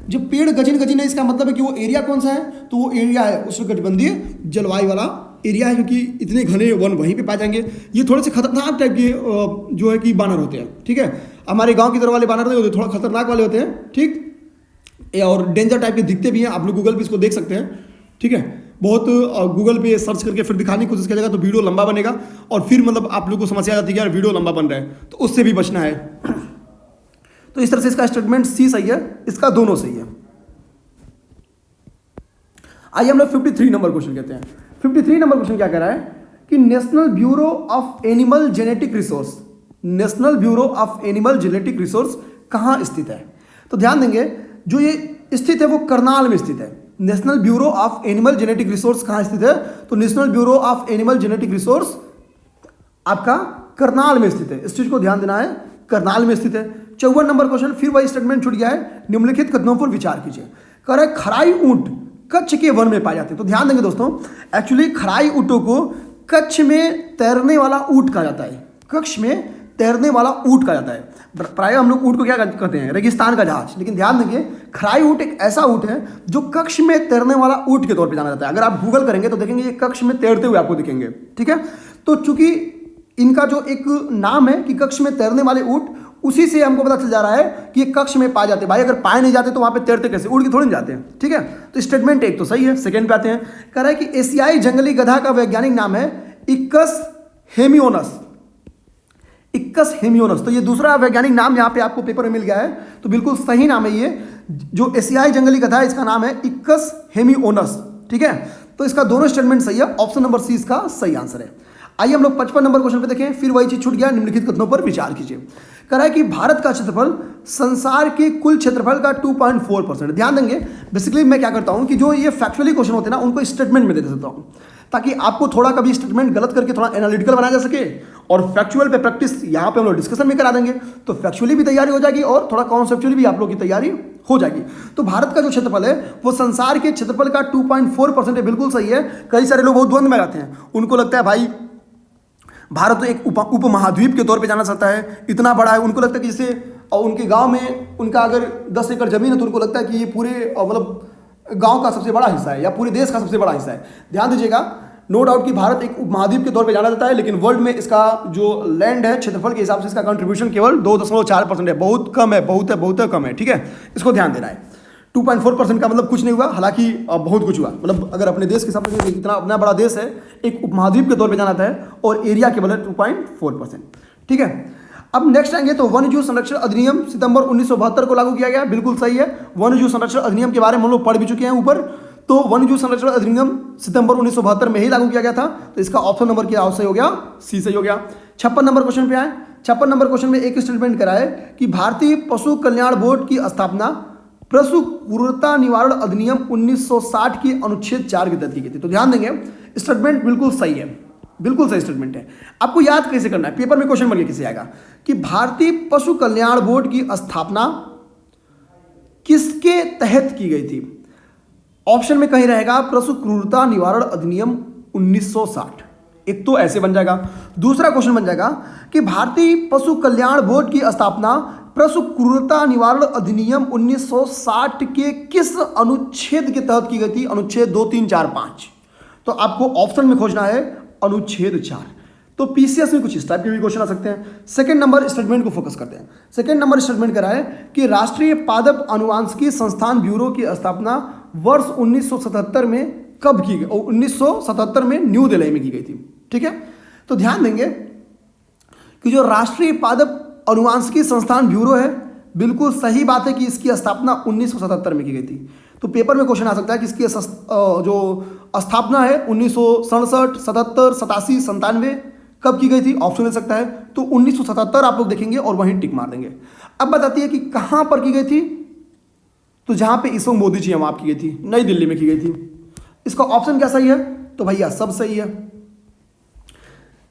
जब पेड़ गजिन है इसका मतलब है कि वो एरिया कौन सा है, तो वो एरिया है उष्णकटिबंधीय जलवायु वाला एरिया है, क्योंकि इतने घने वन वहीं पे पाए जाएंगे। ये थोड़े से खतरनाक टाइप के जो है कि बानर होते हैं। ठीक है, हमारे गांव की तरफ वाले बानर नहीं होते, थोड़ा खतरनाक वाले होते हैं। ठीक, और डेंजर टाइप के दिखते भी हैं, आप लोग गूगल पे इसको देख सकते हैं। ठीक है, बहुत गूगल पे सर्च करके फिर दिखाने की कोशिश करेगा तो वीडियो लंबा बनेगा, और फिर मतलब आप लोग को समस्या आ जाती है कि यार वीडियो लंबा बन रहा है, तो उससे भी बचना है। तो इस तरह से इसका स्टेटमेंट सी सही है, इसका दोनों सही है। आइए हम लोग 53 नंबर क्वेश्चन कहते हैं। 53 नंबर क्वेश्चन क्या कह रहा है कि national bureau of animal genetic resource, national bureau of animal genetic resource कहाँ स्थित है। तो ध्यान देंगे, जो ये स्थित है वो करनाल में स्थित है। National bureau of animal genetic resource कहाँ स्थित है, तो national bureau of animal genetic resource आपका करनाल में स्थित है। इस चीज को ध्यान देना है, करनाल में स्थित है। 54 नंबर क्वेश्चन, फिर वही स्टेटमेंट छूट गया है, निम्नलिखित कथनों पर विचार कीजिए। कह रहा है खराई ऊंट कच्छ के वन में पाए जाते हैं। तो ध्यान देंगे दोस्तों, एक्चुअली खराई ऊंटों को कच्छ में तैरने वाला ऊंट कहा जाता है, कच्छ में तैरने वाला ऊंट कहा जाता है। प्राय हम लोग ऊंट को क्या कहते हैं, रेगिस्तान का जहाज। लेकिन ध्यान देंगे, खराई ऊंट एक ऐसा ऊंट है जो कक्ष में तैरने वाला ऊंट के तौर पे जाना जाता है। अगर आप गूगल करेंगे तो देखेंगे ये कक्ष में तैरते हुए आपको दिखेंगे। ठीक है, तो चूंकि इनका जो एक नाम है कि कक्ष में तैरने वाले ऊंट, उसी से हमको पता चल जा रहा है कि ये कक्ष में पाए जाते हैं। भाई अगर पाए नहीं जाते तो वहां पे तैरते कैसे, उड़ के थोड़ी जाते हैं। ठीक है, तो स्टेटमेंट एक तो सही है। सेकंड पे आते हैं, कह रहा है कि एशियाई जंगली गधा का वैज्ञानिक नाम है इक्कस हेमियोनस। इक्कस हेमियोनस, तो ये दूसरा वैज्ञानिक नाम यहाँ पे आपको पेपर में मिल गया है, तो बिल्कुल सही नाम है ये। जो एशियाई जंगली गधा है इसका नाम है इक्कस हेमियोनस। ठीक है, तो इसका दोनों स्टेटमेंट सही है, ऑप्शन नंबर सी इसका सही आंसर है। आइए हम लोग 55 नंबर क्वेश्चन पे देखें, फिर वही चीज छूट गया, निम्नलिखित कथनों पर विचार कीजिए। कह रहा है कि भारत का क्षेत्रफल संसार के कुल क्षेत्रफल का 2.4%। ध्यान देंगे, बेसिकली मैं क्या करता हूं कि जो ये फैक्चुअली क्वेश्चन होते हैं ना, उनको स्टेटमेंट में दे देता हूं, ताकि आपको थोड़ा कभी स्टेटमेंट गलत करके थोड़ा एनालिटिकल बनाया जा सके और फैक्चुअल पे प्रैक्टिस यहाँ पे हम लोग डिस्कशन भी करा देंगे, तो फैक्चुअली भी तैयारी हो जाएगी और थोड़ा कॉन्सेप्चुअली भी आप लोग की तैयारी हो जाएगी। तो भारत का जो क्षेत्रफल है वो संसार के क्षेत्रफल का 2.4% है, बिल्कुल सही है। कई सारे लोग बहुत द्वंद में रहते हैं, उनको लगता है भाई भारत तो एक उपमहाद्वीप के तौर पे जाना चाहता है, इतना बड़ा है। उनको लगता है कि जैसे उनके गांव में उनका अगर 10 एकड़ जमीन है तो उनको लगता है कि ये पूरे मतलब गांव का सबसे बड़ा हिस्सा है या पूरे देश का सबसे बड़ा हिस्सा है। ध्यान दीजिएगा, नो डाउट कि भारत एक उपमहाद्वीप के तौर पे जाना जाता है, लेकिन वर्ल्ड में इसका जो लैंड है क्षेत्रफल के हिसाब से इसका कंट्रीब्यूशन केवल 2.4% है, बहुत कम है, बहुत कम है। ठीक है, इसको ध्यान देना है। 2.4% का मतलब कुछ नहीं हुआ, हालांकि बहुत कुछ हुआ। मतलब अगर अपने देश के हिसाब से इतना अपना बड़ा देश है, एक उपमहाद्वीप के तौर पे जाना था और एरिया केवल है 2.4%। ठीक है, अब नेक्स्ट आएंगे तो वन्यजीव संरक्षण अधिनियम सितंबर 1972 को लागू किया गया, बिल्कुल सही है। वन्यजीव संरक्षण अधिनियम के बारे में हम लोग पढ़ भी चुके हैं ऊपर। तो वन्यजीव संरक्षण अधिनियम सितंबर 1972 में ही लागू किया गया था, तो इसका ऑप्शन नंबर क्या सही हो गया? सी सही हो गया। 56 नंबर क्वेश्चन पे आए। 56 नंबर क्वेश्चन में एक स्टेटमेंट कराए कि भारतीय पशु कल्याण बोर्ड की स्थापना पशु क्रूरता निवारण अधिनियम 1960 की अनुच्छेद 4 के तहत की गई थी। तो ध्यान देंगे, स्टेटमेंट बिल्कुल सही है, बिल्कुल सही स्टेटमेंट है। आपको याद कैसे करना है, पेपर में क्वेश्चन बन के कैसे आएगा कि भारतीय पशु कल्याण बोर्ड की स्थापना किसके तहत की गई थी? ऑप्शन में कहीं रहेगा पशु क्रूरता निवारण अधिनियम 1960, एक तो ऐसे बन जाएगा। दूसरा क्वेश्चन बन जाएगा कि भारतीय पशु कल्याण बोर्ड की स्थापना पशु क्रूरता निवारण अधिनियम 1960 के किस अनुच्छेद के तहत की गई थी? अनुच्छेद 2, 3, 4, 5। तो आपको ऑप्शन में खोजना है अनुच्छेद 4। तो पीसीएस में कुछ इस टाइप के भी क्वेश्चन आ सकते हैं। सेकंड नंबर स्टेटमेंट को फोकस करते हैं। सेकंड नंबर स्टेटमेंट करा है कि राष्ट्रीय पादप अनुवांशिकी संस्थान ब्यूरो की स्थापना वर्ष 1977 में कब की गई? 1977 में न्यू दिल्ली में की गई थी। ठीक है, तो ध्यान देंगे कि जो राष्ट्रीय पादप अनुवांशिकी संस्थान ब्यूरो है, बिल्कुल सही बात है कि इसकी स्थापना 1977 में की गई थी। तो पेपर में क्वेश्चन आ सकता है कि इसकी जो स्थापना है 1967, 77, 87, 97 कब की गई थी? ऑप्शन मिल सकता है। तो 1977 आप लोग देखेंगे और वहीं टिक मार देंगे। अब बताती है कि कहां पर की गई थी? तो जहां पे इस वक्त मोदी जी हम आप की गई थी, नई दिल्ली में की गई थी। इसका ऑप्शन क्या सही है? तो भैया सब सही है।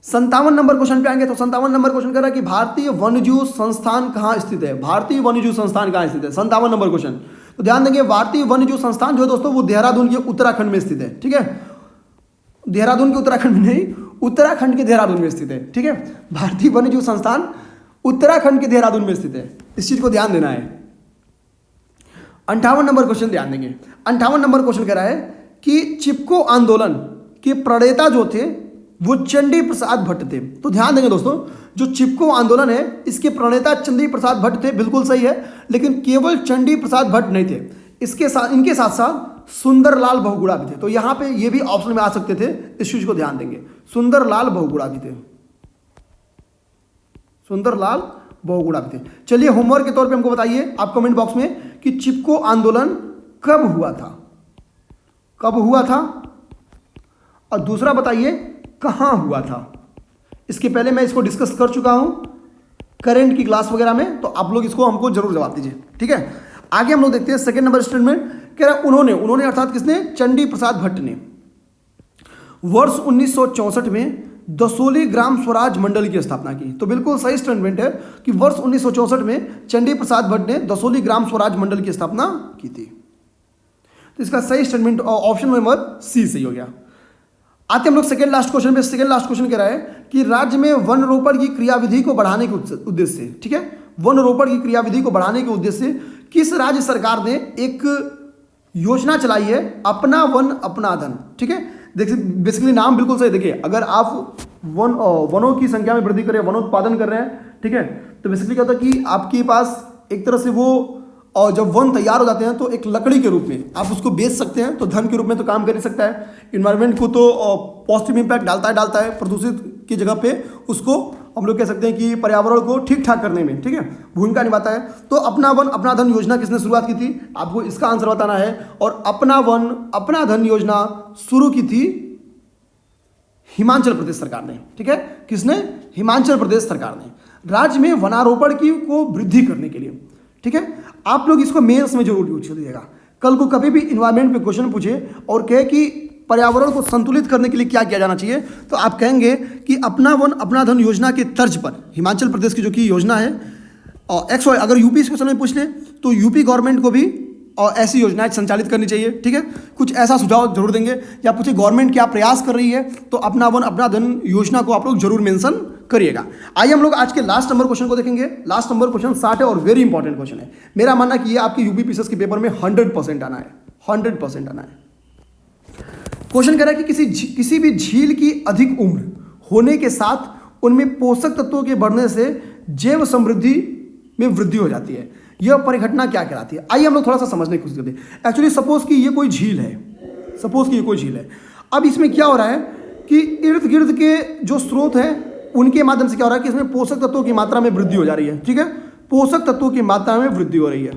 57 नंबर क्वेश्चन पे आएंगे। तो 57 नंबर क्वेश्चन कर रहा है कि भारतीय वन्यजीव संस्थान कहां स्थित है? भारतीय वन्यजीव संस्थान कहां स्थित है? 57 नंबर क्वेश्चन। तो ध्यान देंगे, भारतीय वन्यजीव संस्थान जो है दोस्तों वो देहरादून के उत्तराखंड में स्थित है। ठीक है, देहरादून के उत्तराखंड में नहीं, उत्तराखंड के देहरादून में स्थित है। ठीक है, भारतीय वन्यजीव संस्थान उत्तराखंड के देहरादून में स्थित है, इस चीज को ध्यान देना है। 58 नंबर क्वेश्चन ध्यान देंगे। 58 नंबर क्वेश्चन कह रहा है कि चिपको आंदोलन के प्रणेता जो थे वो चंडी प्रसाद भट्ट थे। तो ध्यान देंगे दोस्तों, जो चिपको आंदोलन है इसके प्रणेता चंडी प्रसाद भट्ट थे, बिल्कुल सही है। लेकिन केवल चंडी प्रसाद भट्ट नहीं थे, इसके साथ इनके साथ साथ सुंदरलाल बहुगुणा भी थे। तो यहां पे ये भी ऑप्शन में आ सकते थे, इस चीज को ध्यान देंगे। सुंदरलाल बहुगुणा भी थे, सुंदरलाल बहुगुणा भी थे। चलिए होमवर्क के तौर पे हमको बताइए आप कमेंट बॉक्स में कि चिपको आंदोलन कब हुआ था, कब हुआ था, और दूसरा बताइए कहां हुआ था। इसके पहले मैं इसको डिस्कस कर चुका हूं करेंट की क्लास वगैरह में, तो आप लोग इसको हमको जरूर जवाब दीजिए। ठीक है, आगे हम लोग देखते हैं सेकंड नंबर स्टेटमेंट। कह रहा है उन्होंने अर्थात किसने? चंडी प्रसाद भट्ट ने वर्ष 1964 में दसोली ग्राम स्वराज मंडल की स्थापना की। तो बिल्कुल सही स्टेटमेंट है कि वर्ष 1964 में चंडी प्रसाद भट्ट ने दसोली ग्राम स्वराज मंडल की स्थापना की थी। तो इसका सही स्टेटमेंट ऑप्शन नंबर सी सही हो गया। आते हम लोग सेकंड लास्ट क्वेश्चन पे। सेकंड लास्ट क्वेश्चन कह रहा है कि राज्य में वन रोपण की क्रियाविधि को बढ़ाने के उद्देश्य से, ठीक है, वन रोपण की क्रियाविधि को बढ़ाने के उद्देश्य से किस राज्य सरकार ने एक योजना चलाई है, अपना वन अपना धन। ठीक है, देखिए बेसिकली नाम बिल्कुल सही। देखिए अगर आप वनों की संख्या में वृद्धि कर रहे हैं, वनोत्पादन कर रहे हैं, ठीक है, तो बेसिकली क्या होता है कि आपके पास एक तरह से वो और जब वन तैयार हो जाते हैं तो एक लकड़ी के रूप में आप उसको बेच सकते हैं, तो धन के रूप में तो काम कर ही सकता है। इन्वायरमेंट को तो पॉजिटिव इम्पैक्ट डालता है प्रदूषित की जगह पे उसको हम लोग कह सकते हैं कि पर्यावरण को ठीक ठाक करने में, ठीक है, भूमिका निभाता है। तो अपना वन अपना धन योजना किसने शुरुआत की थी? आपको इसका आंसर बताना है। और अपना वन अपना धन योजना शुरू की थी हिमाचल प्रदेश सरकार ने। ठीक है, किसने? हिमाचल प्रदेश सरकार ने, राज्य में वनारोपण की को वृद्धि करने के लिए। ठीक है, आप लोग इसको मेंस में जरूर यूज करिएगा। कल को कभी भी इन्वायरमेंट पे क्वेश्चन पूछे और कहे कि पर्यावरण को संतुलित करने के लिए क्या किया जाना चाहिए, तो आप कहेंगे कि अपना वन अपना धन योजना के तर्ज पर हिमाचल प्रदेश की जो कि योजना है और XY, अगर यूपी इस क्वेश्चन में पूछ ले तो यूपी गवर्नमेंट को भी और ऐसी योजनाएं संचालित करनी चाहिए। ठीक है, कुछ ऐसा सुझाव जरूर देंगे, या पूछे गवर्नमेंट क्या प्रयास कर रही है, तो अपना वन अपना धन योजना को आप लोग जरूर मेंशन करिएगा। आइए हम लोग आज के लास्ट नंबर क्वेश्चन को देखेंगे। लास्ट नंबर क्वेश्चन 60 है और वेरी इंपॉर्टेंट क्वेश्चन है। मेरा मानना कि ये आपके यूपी पीसीएस के पेपर में 100% आना है, 100% आना है। क्वेश्चन कह रहा है कि किसी भी झील की अधिक उम्र होने के साथ उनमें पोषक तत्वों के बढ़ने से जैव समृद्धि में वृद्धि हो जाती है। यह परिघटना क्या कहलाती है? आइए हम लोग थोड़ा सा समझने की कोशिश करते हैं। एक्चुअली सपोज कि ये कोई झील है, सपोज कि ये कोई झील है। अब इसमें क्या हो रहा है कि इर्द गिर्द के जो स्रोत हैं उनके माध्यम से क्या हो रहा है कि इसमें पोषक तत्वों की मात्रा में वृद्धि हो जा रही है। ठीक है, पोषक तत्वों की मात्रा में वृद्धि हो रही है,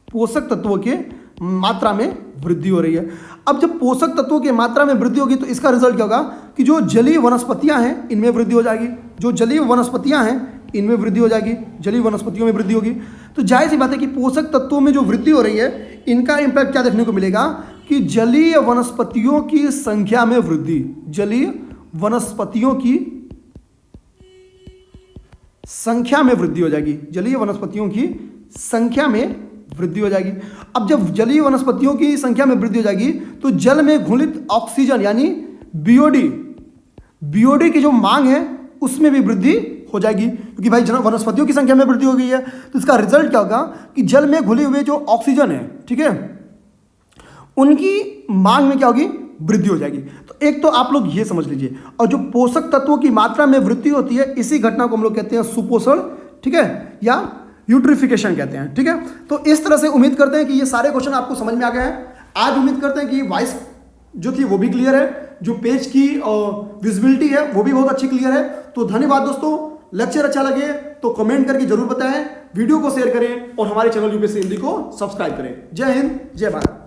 पोषक तत्वों के मात्रा में वृद्धि हो रही है। अब जब पोषक तत्वों की मात्रा में वृद्धि होगी तो इसका रिजल्ट क्या होगा कि जो जलीय वनस्पतियां हैं इनमें वृद्धि हो जाएगी, जो जलीय वनस्पतियां हैं इनमें वृद्धि हो जाएगी, जलीय वनस्पतियों में वृद्धि होगी। तो जाहिर सी बात है कि पोषक तत्वों में जो वृद्धि हो रही है इनका इंपैक्ट क्या देखने को मिलेगा कि जलीय वनस्पतियों की संख्या में वृद्धि, जलीय वनस्पतियों की संख्या में वृद्धि हो जाएगी, जलीय वनस्पतियों की संख्या में वृद्धि हो जाएगी। अब जब जलीय वनस्पतियों की संख्या में वृद्धि हो जाएगी तो जल में घुलित ऑक्सीजन यानी बीओडी की जो मांग है उसमें भी वृद्धि हो जाएगी, क्योंकि भाई वनस्पतियों की संख्या में वृद्धि हो गई है। तो इसका रिजल्ट क्या होगा कि जल में घुले हुए जो ऑक्सीजन है, ठीक है, उनकी मांग में क्या होगी, वृद्धि हो जाएगी। तो एक तो आप लोग ये समझ लीजिए, और जो पोषक तत्वों की मात्रा में वृद्धि होती है इसी घटना को हम लोग कहते हैं सुपोषण, ठीक है, या यूट्रिफिकेशन कहते हैं। ठीक है, तो इस तरह से उम्मीद करते हैं कि ये सारे क्वेश्चन आपको समझ में आ गए हैं। आज उम्मीद करते हैं कि वॉइस जो थी वो भी क्लियर है, जो पेज की विजिबिलिटी है वो भी बहुत अच्छी क्लियर है। तो धन्यवाद दोस्तों। लेक्चर अच्छा लगे तो कमेंट करके जरूर बताएं, वीडियो को शेयर करें और हमारे चैनल यूपीएससी हिंदी को सब्सक्राइब करें। जय हिंद, जय भारत।